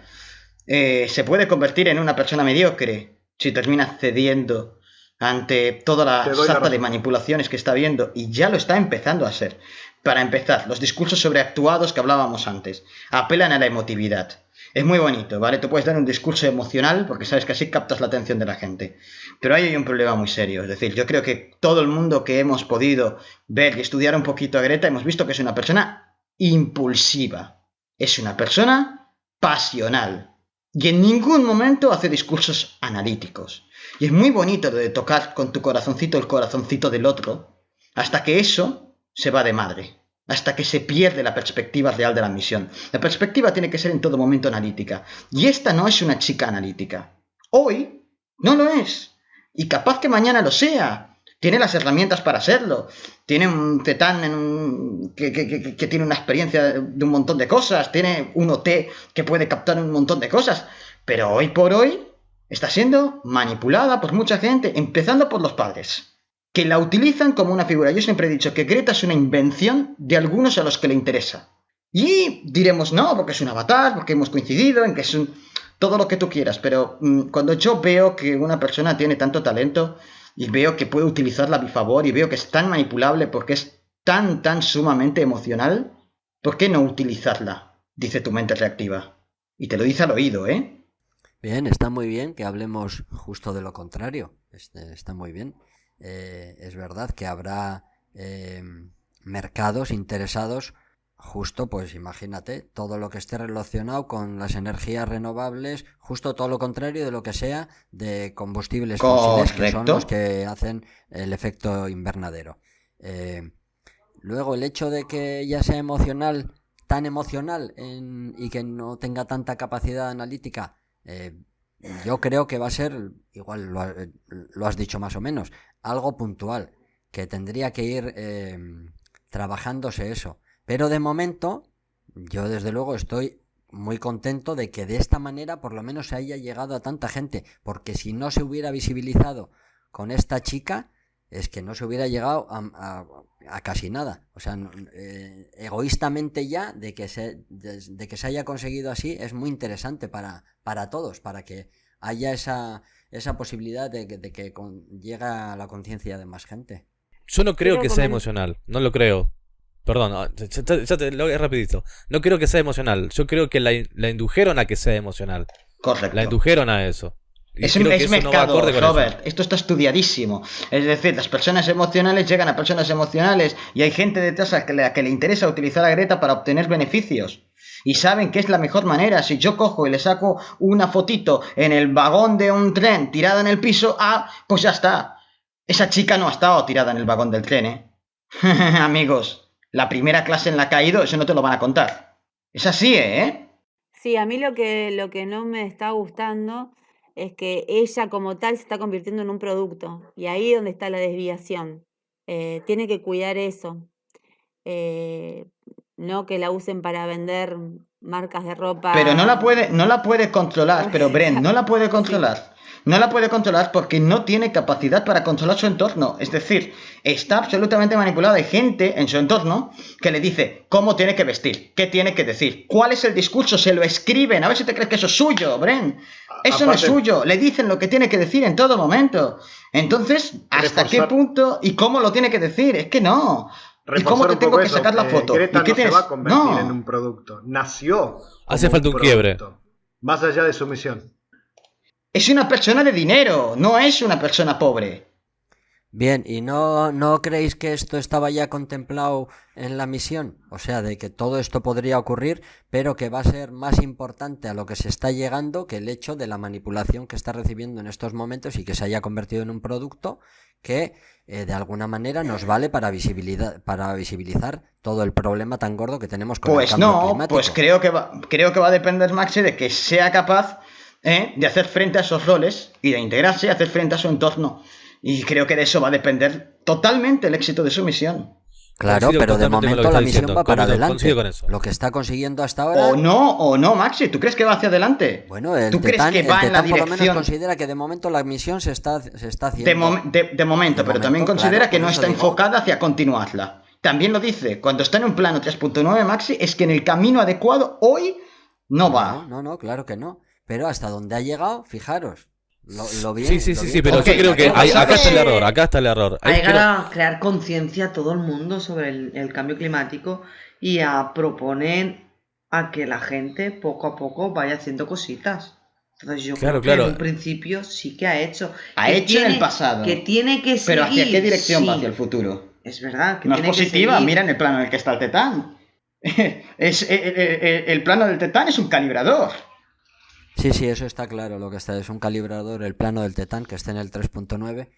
se puede convertir en una persona mediocre si termina cediendo ante toda la sarta de manipulaciones que está viendo, y ya lo está empezando a hacer. Para empezar, los discursos sobreactuados que hablábamos antes apelan a la emotividad. Es muy bonito, ¿vale? Tú puedes dar un discurso emocional porque sabes que así captas la atención de la gente. Pero ahí hay un problema muy serio. Es decir, yo creo que todo el mundo que hemos podido ver y estudiar un poquito a Greta hemos visto que es una persona impulsiva. Es una persona pasional. Y en ningún momento hace discursos analíticos. Y es muy bonito lo de tocar con tu corazoncito el corazoncito del otro, hasta que eso se va de madre. Hasta que se pierde la perspectiva real de la misión. La perspectiva tiene que ser en todo momento analítica. Y esta no es una chica analítica. Hoy no lo es. Y capaz que mañana lo sea. Tiene las herramientas para serlo. Tiene un tetán que tiene una experiencia de un montón de cosas. Tiene un OT que puede captar un montón de cosas. Pero hoy por hoy está siendo manipulada por mucha gente, empezando por los padres, que la utilizan como una figura. Yo siempre he dicho que Greta es una invención de algunos a los que le interesa. Y diremos no, porque es un avatar, porque hemos coincidido en que es todo lo que tú quieras. Pero cuando yo veo que una persona tiene tanto talento y veo que puede utilizarla a mi favor y veo que es tan manipulable porque es tan sumamente emocional, ¿por qué no utilizarla? Dice tu mente reactiva. Y te lo dice al oído, ¿eh? Bien, está muy bien que hablemos justo de lo contrario. Está muy bien. Es verdad que habrá mercados interesados, justo, pues imagínate, todo lo que esté relacionado con las energías renovables, justo todo lo contrario de lo que sea de combustibles fósiles, que son los que hacen el efecto invernadero. Luego, el hecho de que ella sea tan emocional y que no tenga tanta capacidad analítica, yo creo que va a ser, igual lo has dicho más o menos, algo puntual, que tendría que ir trabajándose eso. Pero de momento, yo desde luego estoy muy contento de que de esta manera por lo menos se haya llegado a tanta gente, porque si no se hubiera visibilizado con esta chica, es que no se hubiera llegado a casi nada. O sea, egoístamente ya, de que se haya conseguido así, es muy interesante para todos, para que haya esa posibilidad de que llegue a la conciencia de más gente. Yo no creo que sea emocional, no lo creo. Perdón, ya te lo rapidito. No creo que sea emocional, yo creo que la indujeron a que sea emocional. Correcto. La indujeron a eso. Es mercado, Robert. Esto está estudiadísimo. Es decir, las personas emocionales llegan a personas emocionales y hay gente detrás a la que le interesa utilizar a Greta para obtener beneficios. Y saben que es la mejor manera. Si yo cojo y le saco una fotito en el vagón de un tren tirada en el piso, pues ya está. Esa chica no ha estado tirada en el vagón del tren, ¿eh? Amigos, la primera clase en la que ha ido, eso no te lo van a contar. Es así, ¿eh? Sí, a mí lo que no me está gustando es que ella como tal se está convirtiendo en un producto. Y ahí es donde está la desviación. Tiene que cuidar eso. No que la usen para vender marcas de ropa. Pero no la puede controlar. Pero Bren, no la puede controlar. Sí. No la puede controlar porque no tiene capacidad para controlar su entorno. Es decir, está absolutamente manipulada. Hay gente en su entorno que le dice cómo tiene que vestir, qué tiene que decir, cuál es el discurso, se lo escriben. A ver si te crees que eso es suyo, Bren. Eso no es suyo. Le dicen lo que tiene que decir en todo momento. Entonces, ¿hasta qué punto y cómo lo tiene que decir? Es que no. ¿Y cómo te tengo que sacar la foto? Greta ¿Y qué no se va a convertir en un producto. Nació. Hace falta un quiebre. Más allá de su misión. Es una persona de dinero, no es una persona pobre. Bien, ¿y no creéis que esto estaba ya contemplado en la misión? O sea, de que todo esto podría ocurrir, pero que va a ser más importante a lo que se está llegando que el hecho de la manipulación que está recibiendo en estos momentos y que se haya convertido en un producto que de alguna manera nos vale para visibilizar todo el problema tan gordo que tenemos con el cambio climático. Pues creo que va a depender, Maxi, de que sea capaz de hacer frente a esos roles y de integrarse y hacer frente a su entorno. Y creo que de eso va a depender totalmente el éxito de su misión. Claro, Coincido pero de totalmente con lo momento que la está misión diciendo. va para adelante. Coincido con eso. Lo que está consiguiendo hasta ahora... O no, Maxi, ¿tú crees que va hacia adelante? Bueno, el ¿Tú crees Tetán, que va en la por lo menos dirección? considera que de momento la misión se está haciendo. De momento, pero también momento, considera claro, que por no eso está digo. enfocada hacia continuarla. También lo dice, cuando está en un plano 3.9 Maxi, es que en el camino adecuado hoy no va. No, claro que no. Pero hasta donde ha llegado, fijaros. Lo bien, Sí, lo bien pero Ok, yo creo que acá acá está el que- error, acá está el error. A Ahí llegar creo- a crear conciencia a todo el mundo sobre el cambio climático y a proponer a que la gente poco a poco vaya haciendo cositas. Entonces yo Claro, creo que claro. en un principio sí que ha hecho. Ha Que hecho en el pasado. Que tiene que seguir. Pero ¿hacia qué dirección sí. va? Hacia el futuro. Es verdad que No es tiene que positiva, seguir. mira en el plano en el que está el Tetán. El plano del Tetán es un calibrador. Sí, eso está claro. Lo que está es un calibrador, el plano del Tetán, que está en el 3.9,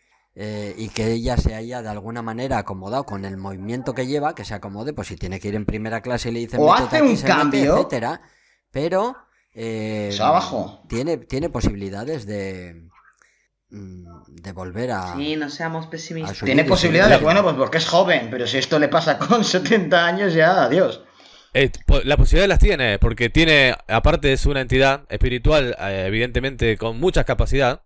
y que ella se haya de alguna manera acomodado con el movimiento que lleva, que se acomode, pues si tiene que ir en primera clase y le dicen O métete hace aquí, un se mete, cambio. etcétera. Pero Eso abajo. tiene posibilidades de volver a... Sí, no seamos pesimistas. subir Tiene y posibilidades, subir. bueno, pues porque es joven, pero si esto le pasa con 70 años ya, adiós. La posibilidad las tiene, porque tiene, aparte es una entidad espiritual, evidentemente con mucha capacidad.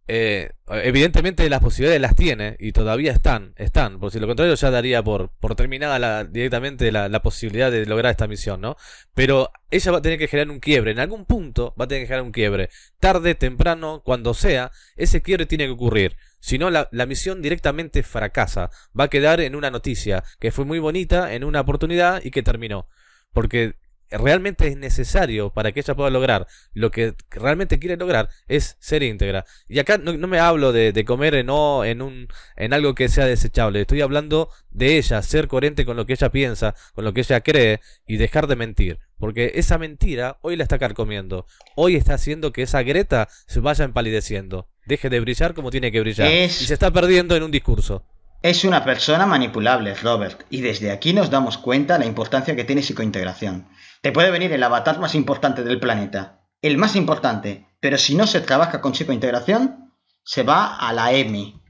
Evidentemente las posibilidades las tiene y todavía están, por si lo contrario ya daría por terminada directamente la posibilidad de lograr esta misión, ¿no? Pero ella va a tener que generar un quiebre, en algún punto va a tener que generar un quiebre, tarde, temprano, cuando sea, ese quiebre tiene que ocurrir, si no la misión directamente fracasa, va a quedar en una noticia que fue muy bonita, en una oportunidad y que terminó, porque realmente es necesario para que ella pueda lograr lo que realmente quiere lograr es ser íntegra. Y acá no me hablo de comer en algo que sea desechable. Estoy hablando de ella, ser coherente con lo que ella piensa, con lo que ella cree y dejar de mentir. Porque esa mentira hoy la está carcomiendo. Hoy está haciendo que esa Greta se vaya empalideciendo. Deje de brillar como tiene que brillar. Y se está perdiendo en un discurso. Es una persona manipulable, Robert, y desde aquí nos damos cuenta la importancia que tiene psicointegración. Te puede venir el avatar más importante del planeta, el más importante, pero si no se trabaja con psicointegración, se va a la EMI.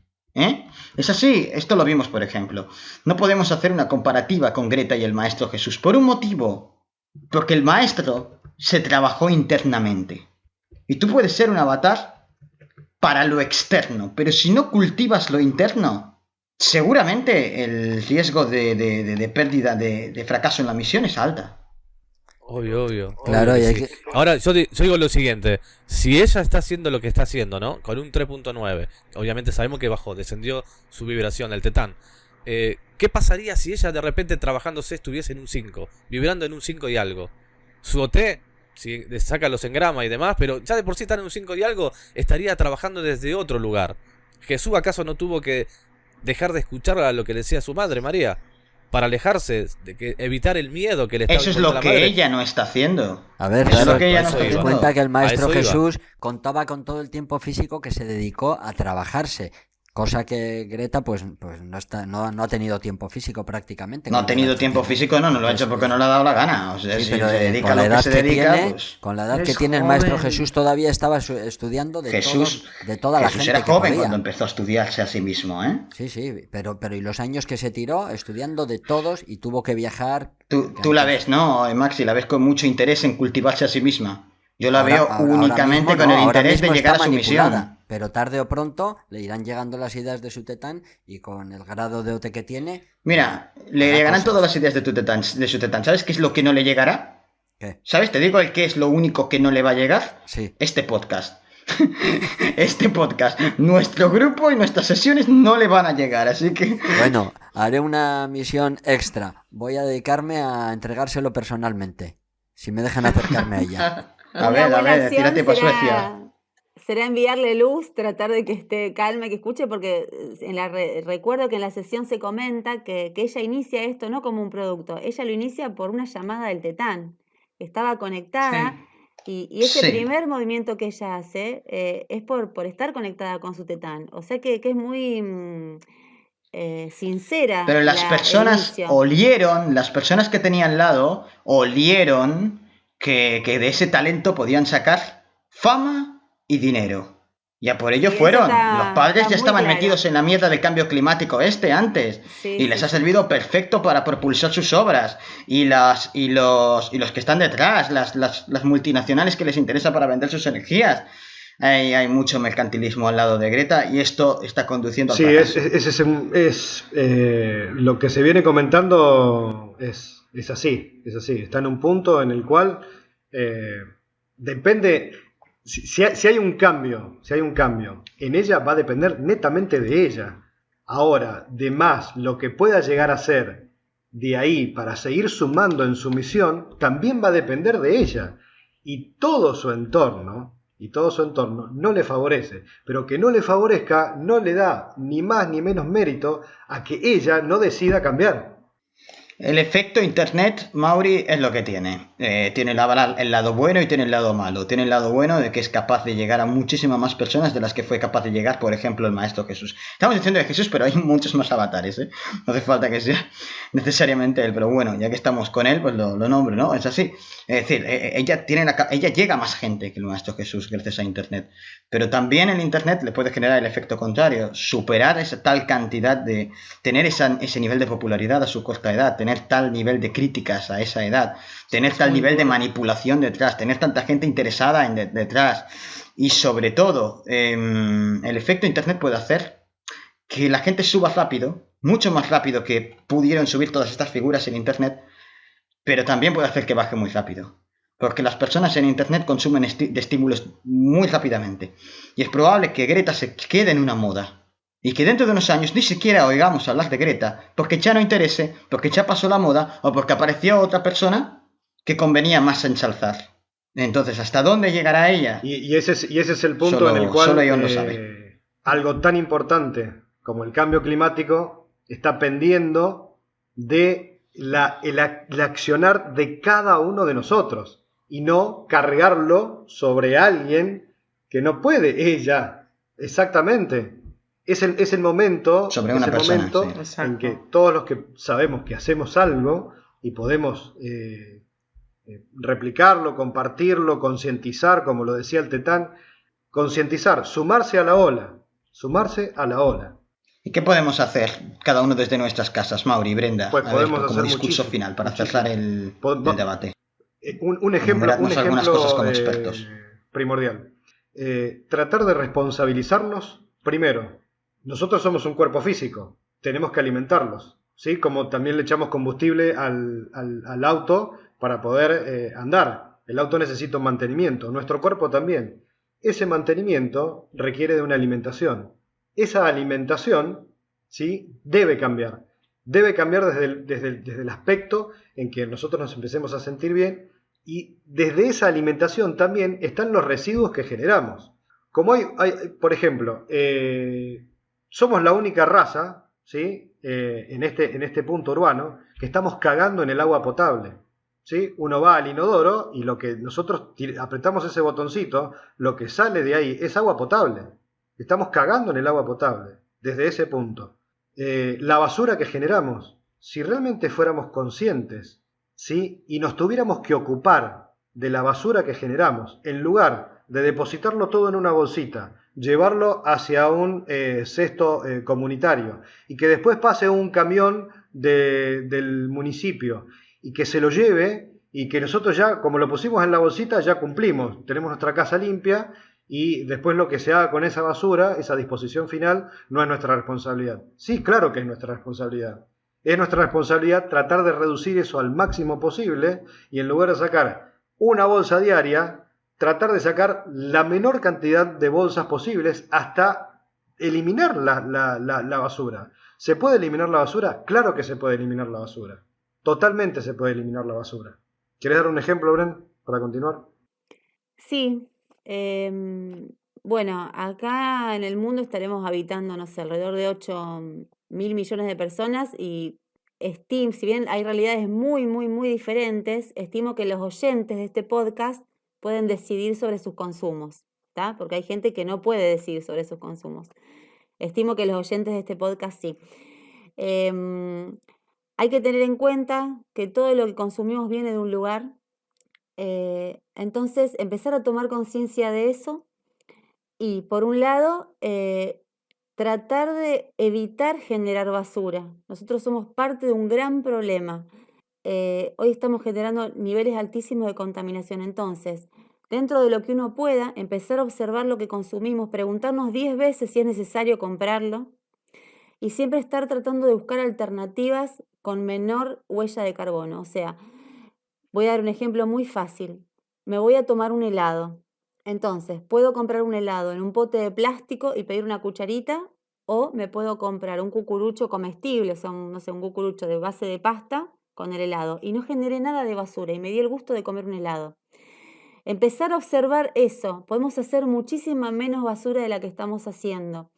Es así, esto lo vimos por ejemplo. No podemos hacer una comparativa con Greta y el Maestro Jesús, por un motivo, porque el Maestro se trabajó internamente. Y tú puedes ser un avatar para lo externo, pero si no cultivas lo interno, seguramente el riesgo de pérdida, de fracaso en la misión es alta. Obvio. Claro, obvio y hay sí. que... Ahora, yo digo lo siguiente. Si ella está haciendo lo que está haciendo, ¿no? Con un 3.9. Obviamente sabemos que bajó, descendió su vibración, el Tetán. ¿Qué pasaría si ella de repente trabajándose estuviese en un 5? Vibrando en un 5 y algo. Su OT, si saca los engramas y demás, pero ya de por sí estar en un 5 y algo, estaría trabajando desde otro lugar. ¿Jesús acaso no tuvo que dejar de escuchar a lo que le decía su madre, María? Para alejarse, evitar el miedo que le estaba Eso es imponiendo lo la madre. que ella no está haciendo. A ver, Eso es claro, lo que ella no eso está iba. ten en haciendo. cuenta que el Maestro A eso iba. Jesús contaba con todo el tiempo físico que se dedicó a trabajarse, cosa que Greta pues no ha tenido tiempo físico prácticamente. No ha tenido tiempo físico, no lo ha hecho porque no le ha dado la gana. O sea, Sí, si pero se dedica a con la lo que edad se que dedica, tiene, pues... con la edad que Es tiene el Maestro joven. Jesús todavía estaba estudiando de toda la Jesús gente era que joven podía. cuando empezó a estudiarse a sí mismo, ¿eh? Sí, pero y los años que se tiró estudiando de todos y tuvo que viajar. Tú la ves, ¿no, Maxi? La ves con mucho interés en cultivarse a sí misma. Yo la Ahora- veo ahora únicamente mismo con no, el ahora interés de mismo llegar está a su manipulada, misión. pero tarde o pronto le irán llegando las ideas de su Tetán y con el grado de OT que tiene. Mira, le hará llegarán cosas. todas las ideas de su tetán. ¿Sabes qué es lo que no le llegará? ¿Qué? ¿Sabes? Te digo el qué es lo único que no le va a llegar. Sí. Este podcast. Este podcast. Nuestro grupo y nuestras sesiones no le van a llegar, así que... Bueno, haré una misión extra. Voy a dedicarme a entregárselo personalmente. Si me dejan acercarme a ella. A Una buena ver, acción tírate para Suecia. será enviarle luz, tratar de que esté calma, que escuche, porque recuerdo que en la sesión se comenta que ella inicia esto no como un producto, ella lo inicia por una llamada del Tetán. Estaba conectada y ese Sí. primer movimiento que ella hace es por estar conectada con su Tetán. O sea que es muy sincera. Pero las el personas inicio. olieron, las personas que tenía al lado, olieron que de ese talento podían sacar fama y dinero. Ya por ello Sí, eso fueron. Los está, padres está ya muy estaban claro. metidos en la mierda del cambio climático antes. Sí, Y les sí, ha sí. servido perfecto para propulsar sus obras. Y los que están detrás, las multinacionales que les interesa para vender sus energías. Hay mucho mercantilismo al lado de Greta y esto está conduciendo al Sí, fracaso. lo que se viene comentando es así, es así. Está en un punto en el cual eh, depende, si hay un cambio, si hay un cambio, en ella va a depender netamente de ella. Ahora, de más, lo que pueda llegar a ser de ahí para seguir sumando en su misión, también va a depender de ella. Y todo su entorno no le favorece, pero que no le favorezca no le da ni más ni menos mérito a que ella no decida cambiar. El efecto Internet, Mauri, es lo que tiene. Tiene el lado bueno y tiene el lado malo. Tiene el lado bueno de que es capaz de llegar a muchísimas más personas de las que fue capaz de llegar, por ejemplo, el Maestro Jesús. Estamos diciendo de Jesús, pero hay muchos más avatares, ¿eh? No hace falta que sea necesariamente él, pero bueno, ya que estamos con él, pues lo nombro, ¿no? Es así. Es decir, ella llega a más gente que el Maestro Jesús gracias a Internet. Pero también el Internet le puede generar el efecto contrario, superar esa tal cantidad de... tener ese nivel de popularidad a su corta edad, tener tal nivel de críticas a esa edad, tener tal nivel de manipulación detrás, tener tanta gente interesada detrás y sobre todo el efecto Internet puede hacer que la gente suba rápido, mucho más rápido que pudieron subir todas estas figuras en Internet, pero también puede hacer que baje muy rápido. Porque las personas en Internet consumen de estímulos muy rápidamente. Y es probable que Greta se quede en una moda. Y que dentro de unos años ni siquiera oigamos hablar de Greta, porque ya no interese, porque ya pasó la moda, o porque apareció otra persona que convenía más ensalzar. Entonces, ¿hasta dónde llegará ella? Y ese es el punto en el cual solo Dios lo sabe. Algo tan importante como el cambio climático está pendiendo de el accionar de cada uno de nosotros y no cargarlo sobre alguien que no puede ella. Exactamente. Es el momento, Sobre una persona, sí. en que todos los que sabemos que hacemos algo y podemos replicarlo, compartirlo, concientizar, como lo decía el Tetán, concientizar, sumarse a la ola. ¿Y qué podemos hacer cada uno desde nuestras casas, Mauri y Brenda? Pues podemos como hacer discurso muchísimo, final para muchísimo. cerrar el debate. Un ejemplo algunas cosas como expertos. Primordial. Tratar de responsabilizarnos. Primero, nosotros somos un cuerpo físico, tenemos que alimentarlos, ¿sí? Como también le echamos combustible al auto para poder andar. El auto necesita un mantenimiento, nuestro cuerpo también. Ese mantenimiento requiere de una alimentación. Esa alimentación, ¿sí?, debe cambiar. Debe cambiar desde el aspecto en que nosotros nos empecemos a sentir bien, y desde esa alimentación también están los residuos que generamos. Como por ejemplo, somos la única raza, ¿sí?, en este punto urbano, que estamos cagando en el agua potable. ¿Sí? Uno va al inodoro y lo que nosotros apretamos ese botoncito, lo que sale de ahí es agua potable. Estamos cagando en el agua potable, desde ese punto. La basura que generamos, si realmente fuéramos conscientes, ¿sí?, y nos tuviéramos que ocupar de la basura que generamos, en lugar de depositarlo todo en una bolsita, llevarlo hacia un cesto comunitario y que después pase un camión del municipio y que se lo lleve, y que nosotros ya, como lo pusimos en la bolsita, ya cumplimos, tenemos nuestra casa limpia, y después lo que se haga con esa basura, esa disposición final, no es nuestra responsabilidad. Sí, claro que es nuestra responsabilidad. Es nuestra responsabilidad tratar de reducir eso al máximo posible, y en lugar de sacar una bolsa diaria, tratar de sacar la menor cantidad de bolsas posibles hasta eliminar la basura. ¿Se puede eliminar la basura? Claro que se puede eliminar la basura. Totalmente se puede eliminar la basura. ¿Quieres dar un ejemplo, Bren, para continuar? Sí. Bueno, acá en el mundo estaremos habitando, no sé, alrededor de 8.000 millones de personas, y si bien hay realidades muy, muy, muy diferentes, estimo que los oyentes de este podcast pueden decidir sobre sus consumos, ¿tá? Porque hay gente que no puede decidir sobre sus consumos. Estimo que los oyentes de este podcast sí. Hay que tener en cuenta que todo lo que consumimos viene de un lugar. Entonces, empezar a tomar conciencia de eso Y por un lado, tratar de evitar generar basura. Nosotros somos parte de un gran problema. Hoy estamos generando niveles altísimos de contaminación. Entonces, dentro de lo que uno pueda, empezar a observar lo que consumimos, preguntarnos 10 veces si es necesario comprarlo y siempre estar tratando de buscar alternativas con menor huella de carbono. O sea, voy a dar un ejemplo muy fácil. Me voy a tomar un helado. Entonces, puedo comprar un helado en un pote de plástico y pedir una cucharita, o me puedo comprar un cucurucho comestible, o sea, no sé, un cucurucho de base de pasta con el helado. Y no generé nada de basura y me di el gusto de comer un helado. Empezar a observar eso. Podemos hacer muchísima menos basura de la que estamos haciendo.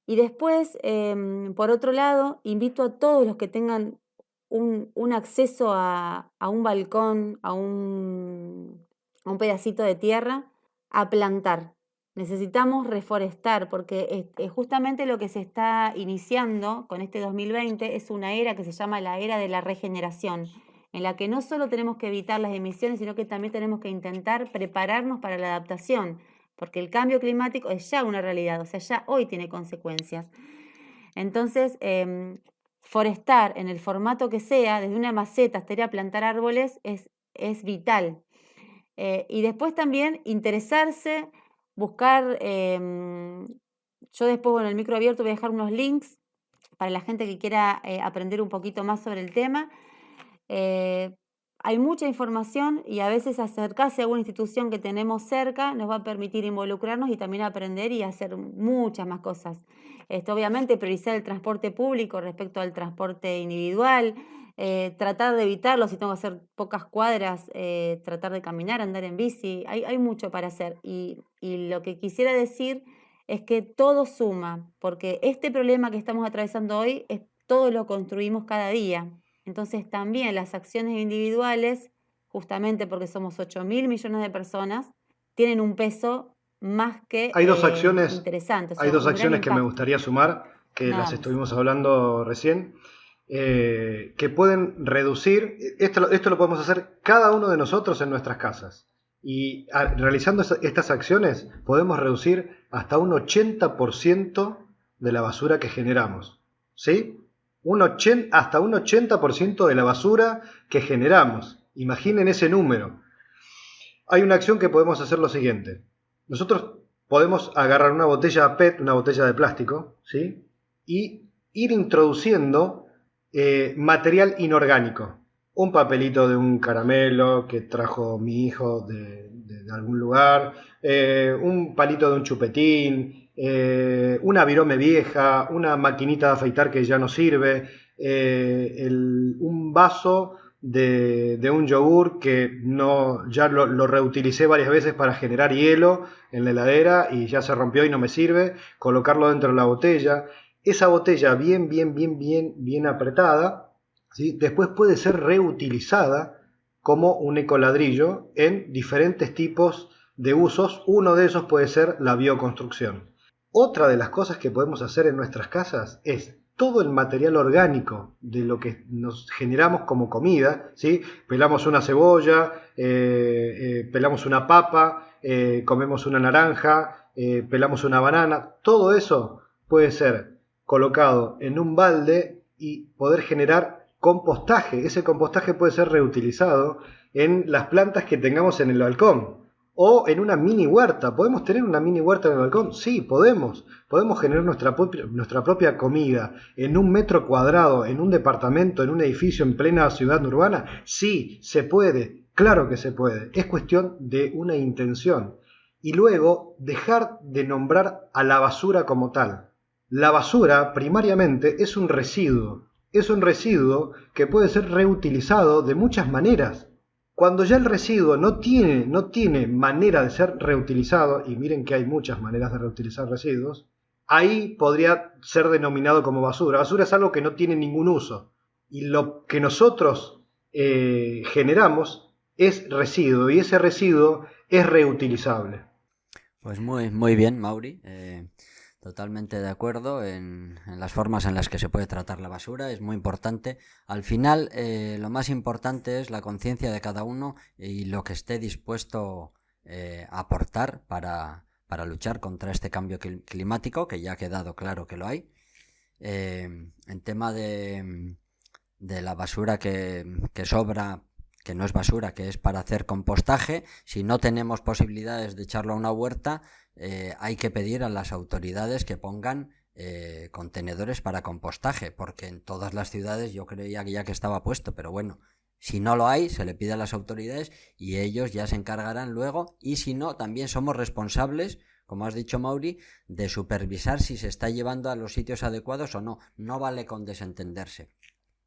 Y después, por otro lado, invito a todos los que tengan un acceso a un balcón, a un pedacito de tierra, a plantar. Necesitamos reforestar porque justamente lo que se está iniciando con este 2020 es una era que se llama la era de la regeneración, en la que no solo tenemos que evitar las emisiones, sino que también tenemos que intentar prepararnos para la adaptación, porque el cambio climático es ya una realidad, o sea, ya hoy tiene consecuencias. Entonces, forestar en el formato que sea, desde una maceta hasta ir a plantar árboles, es vital. Y después también interesarse, buscar, yo después, bueno, en el micro abierto voy a dejar unos links para la gente que quiera aprender un poquito más sobre el tema. Hay mucha información y a veces acercarse a alguna institución que tenemos cerca nos va a permitir involucrarnos y también aprender y hacer muchas más cosas. Obviamente priorizar el transporte público respecto al transporte individual, tratar de evitarlo si tengo que hacer pocas cuadras, tratar de caminar, andar en bici, hay mucho para hacer. Y lo que quisiera decir es que todo suma, porque este problema que estamos atravesando hoy, todo lo construimos cada día. Entonces también las acciones individuales, justamente porque somos 8.000 millones de personas, tienen un peso más que Hay dos acciones, interesante. hay dos acciones que me gustaría sumar, que Nada las más. estuvimos hablando recién, que pueden reducir, esto lo podemos hacer cada uno de nosotros en nuestras casas. Y realizando estas acciones podemos reducir hasta un 80% de la basura que generamos. ¿Sí? Hasta un 80% de la basura que generamos. Imaginen ese número. Hay una acción que podemos hacer lo siguiente. Nosotros podemos agarrar una botella PET, una botella de plástico, ¿sí? Y ir introduciendo material inorgánico. Un papelito de un caramelo que trajo mi hijo de algún lugar, un palito de un chupetín, una virome vieja, una maquinita de afeitar que ya no sirve, un vaso de un yogur que ya lo reutilicé varias veces para generar hielo en la heladera y ya se rompió y no me sirve, colocarlo dentro de la botella. Esa botella bien apretada, ¿sí? Después puede ser reutilizada como un ecoladrillo en diferentes tipos de usos. Uno de esos puede ser la bioconstrucción. Otra de las cosas que podemos hacer en nuestras casas es todo el material orgánico de lo que nos generamos como comida, ¿sí? Pelamos una cebolla, pelamos una papa, comemos una naranja, pelamos una banana, todo eso puede ser colocado en un balde y poder generar compostaje. Ese compostaje puede ser reutilizado en las plantas que tengamos en el balcón o en una mini huerta. ¿Podemos tener una mini huerta en el balcón? Sí, podemos. Podemos generar nuestra propia comida en un metro cuadrado, en un departamento, en un edificio en plena ciudad urbana. Sí, se puede. Claro que se puede. Es cuestión de una intención. Y luego dejar de nombrar a la basura como tal. La basura primariamente es un residuo. Es un residuo que puede ser reutilizado de muchas maneras. Cuando ya el residuo no tiene manera de ser reutilizado, y miren que hay muchas maneras de reutilizar residuos, ahí podría ser denominado como basura. Basura es algo que no tiene ningún uso. Y lo que nosotros generamos es residuo, y ese residuo es reutilizable. Pues muy bien, Mauri. Totalmente de acuerdo en las formas en las que se puede tratar la basura, es muy importante. Al final, lo más importante es la conciencia de cada uno y lo que esté dispuesto a aportar para para luchar contra este cambio climático, que ya ha quedado claro que lo hay. En tema de la basura que sobra, que no es basura, que es para hacer compostaje, si no tenemos posibilidades de echarlo a una huerta, hay que pedir a las autoridades que pongan contenedores para compostaje, porque en todas las ciudades yo creía que ya que estaba puesto, pero bueno, si no lo hay, se le pide a las autoridades y ellos ya se encargarán luego, y si no, también somos responsables, como has dicho, Mauri, de supervisar si se está llevando a los sitios adecuados o no. No vale con desentenderse.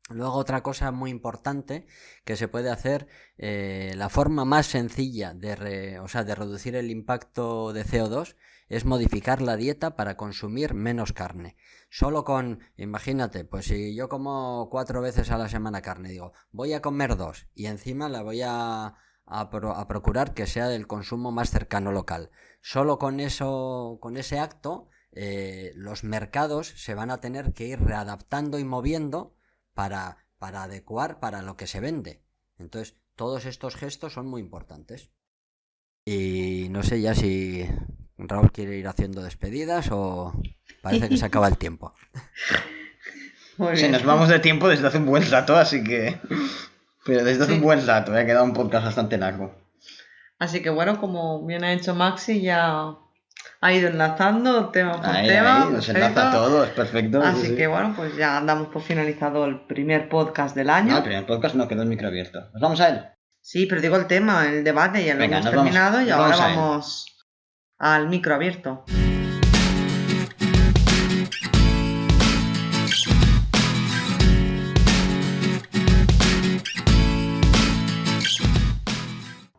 Luego, otra cosa muy importante que se puede hacer, la forma más sencilla de reducir el impacto de CO2 es modificar la dieta para consumir menos carne. Solo con, imagínate, pues si yo como 4 veces a la semana carne, digo, voy a comer 2 y encima la voy a procurar que sea del consumo más cercano local. Solo con eso, con ese acto, los mercados se van a tener que ir readaptando y moviendo para adecuar para lo que se vende. Entonces, todos estos gestos son muy importantes. Y no sé ya si Raúl quiere ir haciendo despedidas o parece que se acaba el tiempo. Sí, nos vamos de tiempo desde hace un buen rato, así que... Pero desde hace un buen rato, ha quedado un podcast bastante largo. Así que bueno, como bien ha hecho Maxi, ya ha ido enlazando tema por Ahí, tema. nos enlaza todo, es perfecto. Así sí. que bueno, pues ya damos por finalizado el primer podcast del año. No, el primer podcast no, quedó el micro abierto. ¿Nos vamos a él? Sí, pero digo el tema, el debate, ya lo Venga, hemos nos terminado vamos- y nos ahora vamos a él. vamos al micro abierto.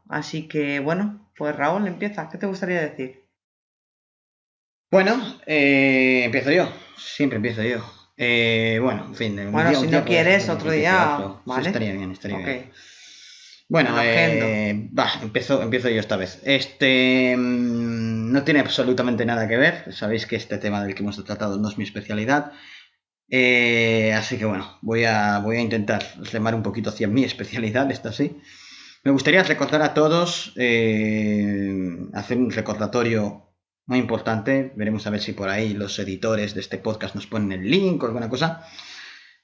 Así que bueno, pues Raúl, empieza. ¿Qué te gustaría decir? Bueno, empiezo yo. Siempre empiezo yo. Bueno, en fin. un Bueno, día- si un día no quieres, puedo- otro puedo día, hacerlo. Sí, ¿vale? estaría bien, estaría Ok. bien. Bueno, Lo agendo. empiezo yo esta vez. No tiene absolutamente nada que ver. Sabéis que este tema del que hemos tratado no es mi especialidad. Así que bueno, voy a intentar remar un poquito hacia mi especialidad, esta sí. Me gustaría recordar a todos, hacer un recordatorio muy importante. Veremos a ver si por ahí los editores de este podcast nos ponen el link o alguna cosa.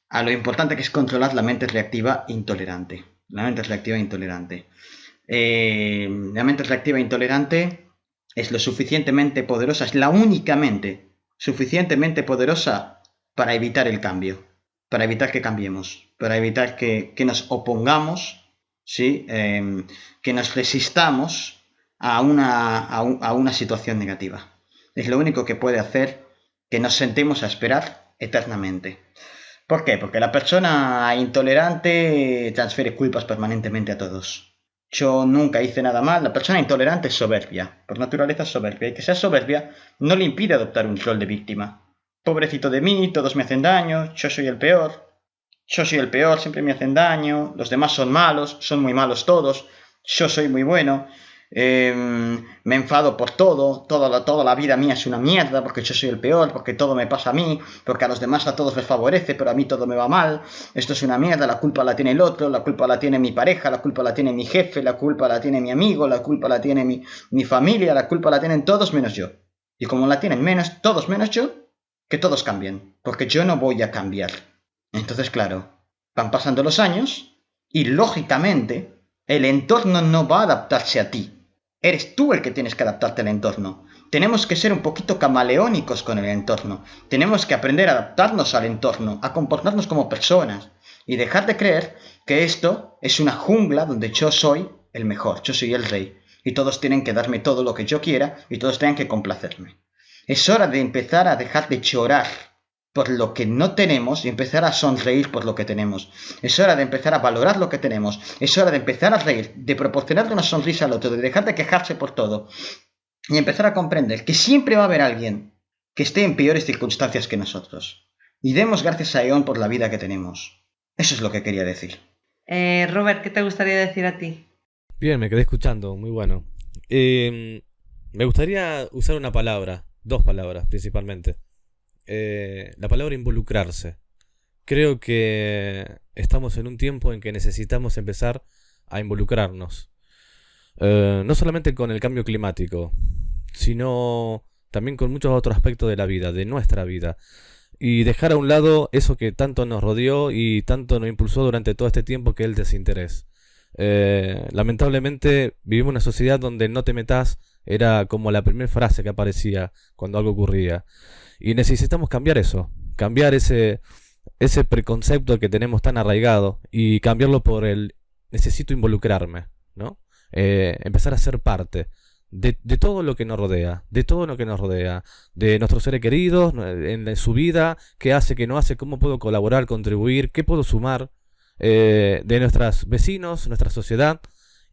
A lo importante que es controlar la mente reactiva intolerante. La mente reactiva intolerante. La mente reactiva intolerante es lo suficientemente poderosa, es la única mente suficientemente poderosa para evitar el cambio, para evitar que cambiemos, para evitar que nos opongamos, ¿sí? Que nos resistamos a una situación negativa. Es lo único que puede hacer que nos sentemos a esperar eternamente. ¿Por qué? Porque la persona intolerante transfiere culpas permanentemente a todos. Yo nunca hice nada mal. La persona intolerante es soberbia. Por naturaleza es soberbia. Y que sea soberbia no le impide adoptar un rol de víctima. Pobrecito de mí, todos me hacen daño, yo soy el peor. Yo soy el peor, siempre me hacen daño. Los demás son malos, son muy malos todos. Yo soy muy bueno. Me enfado por todo, toda la vida mía es una mierda porque yo soy el peor, porque todo me pasa a mí, porque a los demás a todos les favorece, pero a mí todo me va mal, esto es una mierda, la culpa la tiene el otro, la culpa la tiene mi pareja, la culpa la tiene mi jefe, la culpa la tiene mi amigo, la culpa la tiene mi familia, la culpa la tienen todos menos yo. Y como la tienen todos menos yo, que todos cambien, porque yo no voy a cambiar. Entonces, claro, van pasando los años y lógicamente el entorno no va a adaptarse a ti. Eres tú el que tienes que adaptarte al entorno. Tenemos que ser un poquito camaleónicos con el entorno. Tenemos que aprender a adaptarnos al entorno, a comportarnos como personas y dejar de creer que esto es una jungla donde yo soy el mejor, yo soy el rey y todos tienen que darme todo lo que yo quiera y todos tienen que complacerme. Es hora de empezar a dejar de llorar por lo que no tenemos y empezar a sonreír por lo que tenemos. Es hora de empezar a valorar lo que tenemos. Es hora de empezar a reír, de proporcionarle una sonrisa al otro, de dejar de quejarse por todo y empezar a comprender que siempre va a haber alguien que esté en peores circunstancias que nosotros. Y demos gracias a Eón por la vida que tenemos. Eso es lo que quería decir. Robert, ¿qué te gustaría decir a ti? Bien, me quedé escuchando, muy bueno. Me gustaría usar una palabra, 2 palabras principalmente. La palabra involucrarse. Creo que estamos en un tiempo en que necesitamos empezar a involucrarnos. No solamente con el cambio climático, sino también con muchos otros aspectos de la vida, de nuestra vida. Y dejar a un lado eso que tanto nos rodeó y tanto nos impulsó durante todo este tiempo, que es el desinterés. Lamentablemente vivimos en una sociedad donde no te metas era como la primera frase que aparecía cuando algo ocurría. Y necesitamos cambiar eso, cambiar ese preconcepto que tenemos tan arraigado y cambiarlo por el necesito involucrarme, ¿no? Empezar a ser parte de todo lo que nos rodea, de todo lo que nos rodea, de nuestros seres queridos, en su vida, qué hace, qué no hace, cómo puedo colaborar, contribuir, qué puedo sumar, de nuestros vecinos, nuestra sociedad.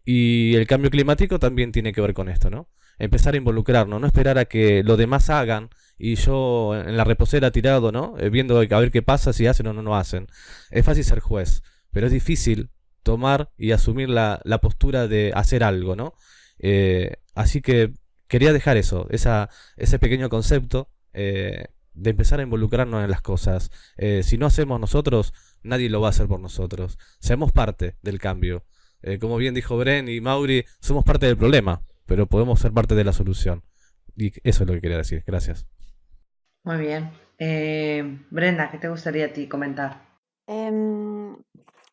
Y el cambio climático también tiene que ver con esto, ¿no? Empezar a involucrarnos, no esperar a que los demás hagan y yo en la reposera tirado, ¿no? Viendo a ver qué pasa, si hacen o no hacen. Es fácil ser juez, pero es difícil tomar y asumir la postura de hacer algo, ¿no? Así que quería dejar eso, ese pequeño concepto, de empezar a involucrarnos en las cosas. Si no hacemos nosotros, nadie lo va a hacer por nosotros. Seamos parte del cambio. Como bien dijo Bren y Mauri, somos parte del problema, pero podemos ser parte de la solución. Y eso es lo que quería decir. Gracias. Muy bien. Brenda, ¿qué te gustaría a ti comentar?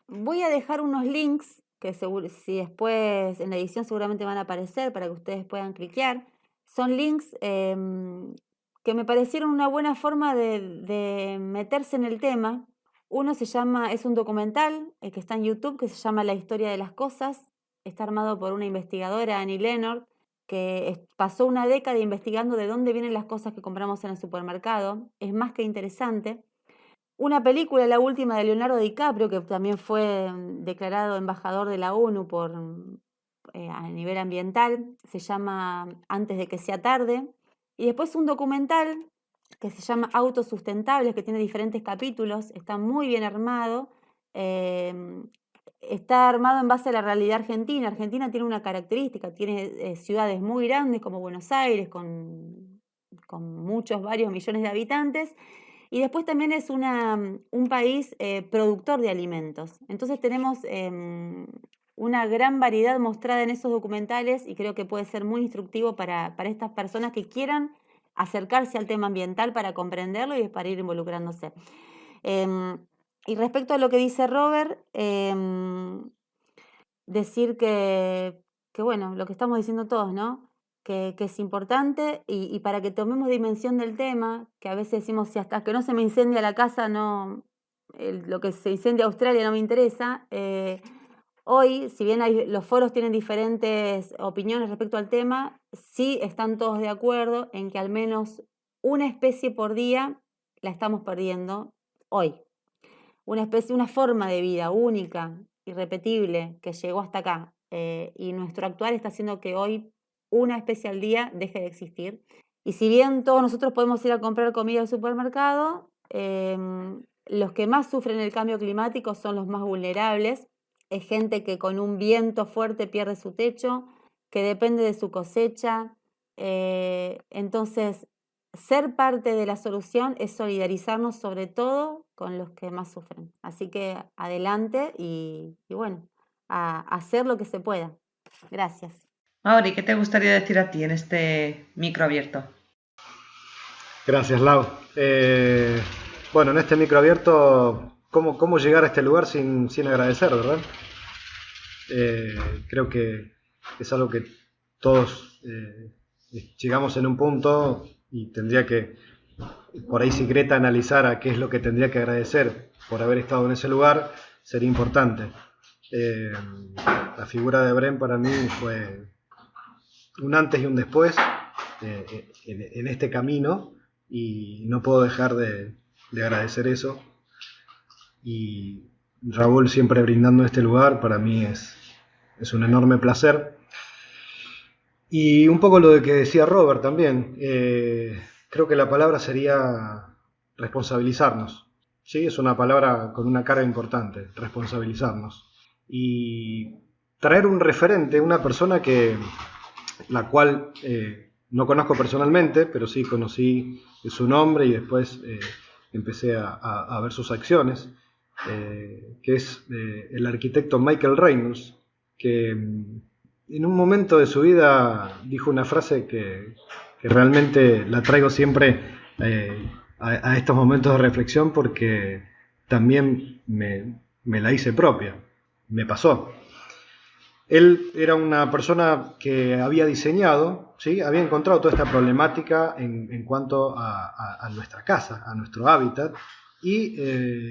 Voy a dejar unos links que si después en la edición seguramente van a aparecer para que ustedes puedan cliquear. Son links que me parecieron una buena forma de meterse en el tema. Uno es un documental que está en YouTube, que se llama La historia de las cosas. Está armado por una investigadora, Annie Leonard, que pasó una década investigando de dónde vienen las cosas que compramos en el supermercado. Es más que interesante. Una película, la última de Leonardo DiCaprio, que también fue declarado embajador de la ONU a nivel ambiental, se llama Antes de que sea tarde. Y después un documental que se llama Autos Sustentables, que tiene diferentes capítulos, está muy bien armado. Está armado en base a la realidad argentina. Argentina tiene una característica, tiene ciudades muy grandes como Buenos Aires, con varios millones de habitantes. Y después también es un país productor de alimentos. Entonces tenemos una gran variedad mostrada en esos documentales y creo que puede ser muy instructivo para estas personas que quieran acercarse al tema ambiental para comprenderlo y para ir involucrándose. Y respecto a lo que dice Robert, decir que bueno, lo que estamos diciendo todos, ¿no? Que es importante y para que tomemos dimensión del tema, que a veces decimos, si hasta que no se me incendia la casa, lo que se incendia Australia no me interesa. Hoy, si bien los foros tienen diferentes opiniones respecto al tema, sí están todos de acuerdo en que al menos una especie por día la estamos perdiendo hoy. Una forma de vida única, irrepetible, que llegó hasta acá. Y nuestro actuar está haciendo que hoy una especie al día deje de existir. Y si bien todos nosotros podemos ir a comprar comida al supermercado, los que más sufren el cambio climático son los más vulnerables. Es gente que con un viento fuerte pierde su techo, que depende de su cosecha. Entonces, ser parte de la solución es solidarizarnos sobre todo con los que más sufren. Así que adelante y bueno, a hacer lo que se pueda. Gracias. Mauri, ¿qué te gustaría decir a ti en este micro abierto? Gracias, Lau. Bueno, en este micro abierto, ¿cómo llegar a este lugar sin agradecer, verdad? Creo que es algo que todos llegamos en un punto y tendría que, por ahí si Greta analizara qué es lo que tendría que agradecer por haber estado en ese lugar, sería importante. La figura de Bren para mí fue un antes y un después en este camino y no puedo dejar de agradecer eso. Y Raúl siempre brindando este lugar para mí es un enorme placer. Y un poco lo de que decía Robert también, creo que la palabra sería responsabilizarnos. ¿Sí? Es una palabra con una carga importante, responsabilizarnos. Y traer un referente, una persona la cual no conozco personalmente, pero sí conocí su nombre y después empecé a ver sus acciones, que es el arquitecto Michael Reynolds, que en un momento de su vida dijo una frase que realmente la traigo siempre a estos momentos de reflexión, porque también me la hice propia, me pasó. Él era una persona que había diseñado, ¿sí? Había encontrado toda esta problemática en cuanto a nuestra casa, a nuestro hábitat, y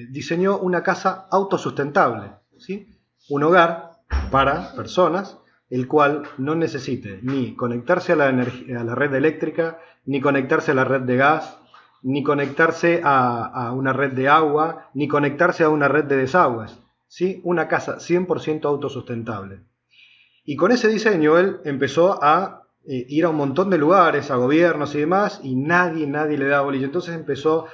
diseñó una casa autosustentable, ¿sí? Un hogar para personas, el cual no necesite ni conectarse a la red eléctrica, ni conectarse a la red de gas, ni conectarse a una red de agua, ni conectarse a una red de desagües, ¿sí? Una casa 100% autosustentable. Y con ese diseño él empezó a ir a un montón de lugares, a gobiernos y demás, y nadie le daba bolilla. Entonces empezó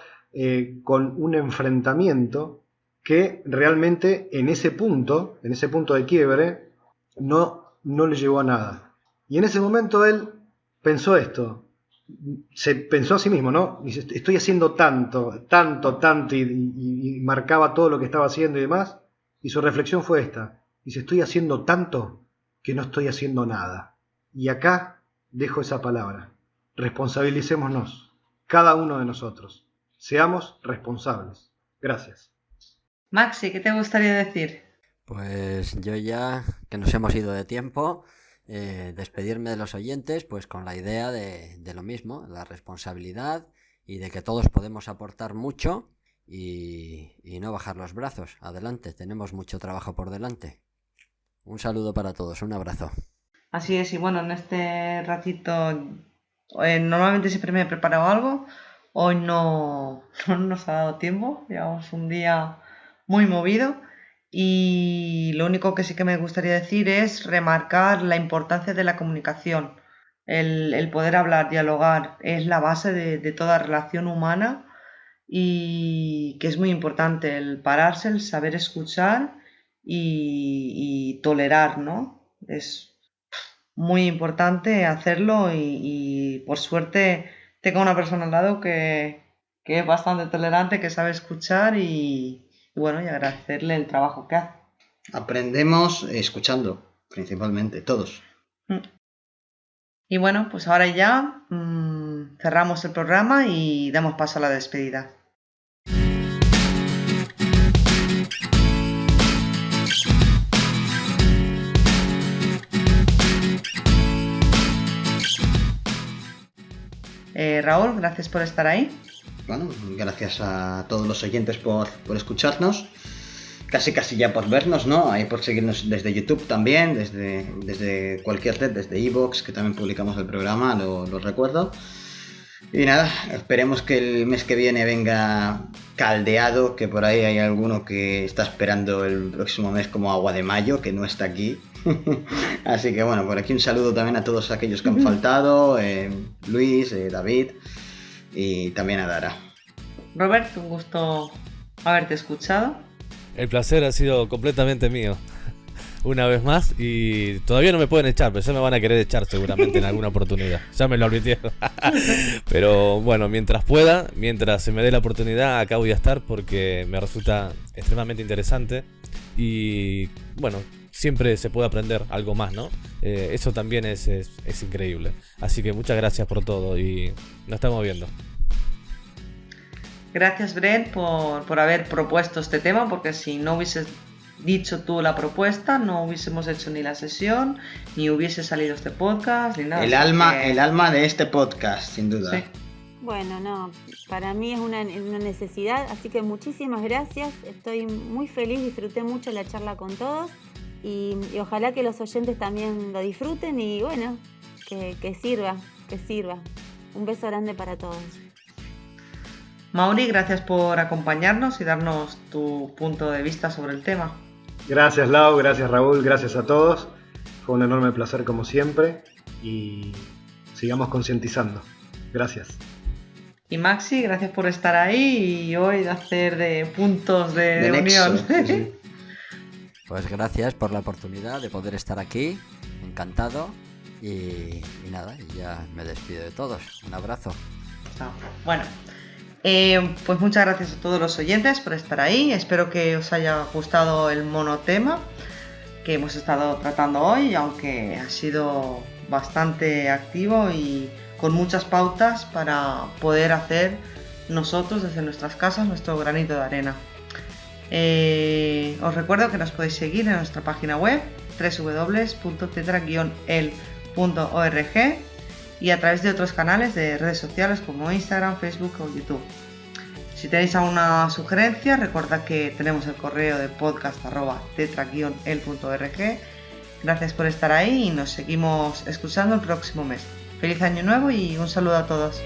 con un enfrentamiento que realmente en ese punto de quiebre, no le llevó a nada. Y en ese momento él pensó esto, se pensó a sí mismo, ¿no? Dice, estoy haciendo tanto, y marcaba todo lo que estaba haciendo y demás, y su reflexión fue esta. Dice, estoy haciendo tanto que no estoy haciendo nada. Y acá dejo esa palabra. Responsabilicémonos, cada uno de nosotros. Seamos responsables. Gracias. Maxi, ¿qué te gustaría decir? Pues yo ya, que nos hemos ido de tiempo, despedirme de los oyentes, pues con la idea de lo mismo, la responsabilidad y de que todos podemos aportar mucho y no bajar los brazos. Adelante, tenemos mucho trabajo por delante. Un saludo para todos, un abrazo. Así es, y bueno, en este ratito normalmente siempre me he preparado algo. Hoy no nos ha dado tiempo, llevamos un día muy movido, y lo único que sí que me gustaría decir es remarcar la importancia de la comunicación. El poder hablar, dialogar, es la base de toda relación humana, y que es muy importante el pararse, el saber escuchar y tolerar, ¿no? Es muy importante hacerlo, y por suerte tengo una persona al lado que es bastante tolerante, que sabe escuchar y bueno, y agradecerle el trabajo que hace. Aprendemos escuchando, principalmente, todos. Y bueno, pues ahora ya cerramos el programa y damos paso a la despedida. Raúl, gracias por estar ahí. Bueno, gracias a todos los oyentes por escucharnos. Casi ya por vernos, ¿no? Ahí por seguirnos desde YouTube también, desde cualquier red, desde iVoox, que también publicamos el programa, lo recuerdo. Y nada, esperemos que el mes que viene venga caldeado, que por ahí hay alguno que está esperando el próximo mes como agua de mayo, que no está aquí. Así que bueno, por aquí un saludo también a todos aquellos que han faltado, Luis, David y también a Dara. Robert, un gusto haberte escuchado. El placer ha sido completamente mío, una vez más, y todavía no me pueden echar, pero ya me van a querer echar seguramente en alguna oportunidad, ya me lo advirtieron. Pero bueno, mientras pueda, mientras se me dé la oportunidad, acá voy a estar porque me resulta extremadamente interesante y bueno, siempre se puede aprender algo más, ¿no? Eso también es increíble. Así que muchas gracias por todo y nos estamos viendo. Gracias, Brent, por haber propuesto este tema, porque si no hubieses dicho tú la propuesta, no hubiésemos hecho ni la sesión, ni hubiese salido este podcast, ni nada. El alma de este podcast, sin duda. Sí. Bueno, no, para mí es una necesidad, así que muchísimas gracias. Estoy muy feliz, disfruté mucho la charla con todos y ojalá que los oyentes también lo disfruten y bueno, que sirva. Un beso grande para todos. Mauri, gracias por acompañarnos y darnos tu punto de vista sobre el tema. Gracias, Lau, gracias, Raúl, gracias a todos. Fue un enorme placer como siempre y sigamos concientizando. Gracias. Y Maxi, gracias por estar ahí y hoy de hacer de puntos de unión. Sí. Pues gracias por la oportunidad de poder estar aquí, encantado y nada, ya me despido de todos. Un abrazo. Chao. Bueno. Pues muchas gracias a todos los oyentes por estar ahí. Espero que os haya gustado el monotema. que hemos estado tratando hoy, aunque ha sido bastante activo y con muchas pautas para poder hacer nosotros desde nuestras casas nuestro granito de arena. Os recuerdo que nos podéis seguir en nuestra página web www.tetra-el.org y a través de otros canales de redes sociales como Instagram, Facebook o YouTube. Si tenéis alguna sugerencia, recordad que tenemos el correo de podcast@tetra-el.org. Gracias por estar ahí y nos seguimos escuchando el próximo mes. Feliz año nuevo y un saludo a todos.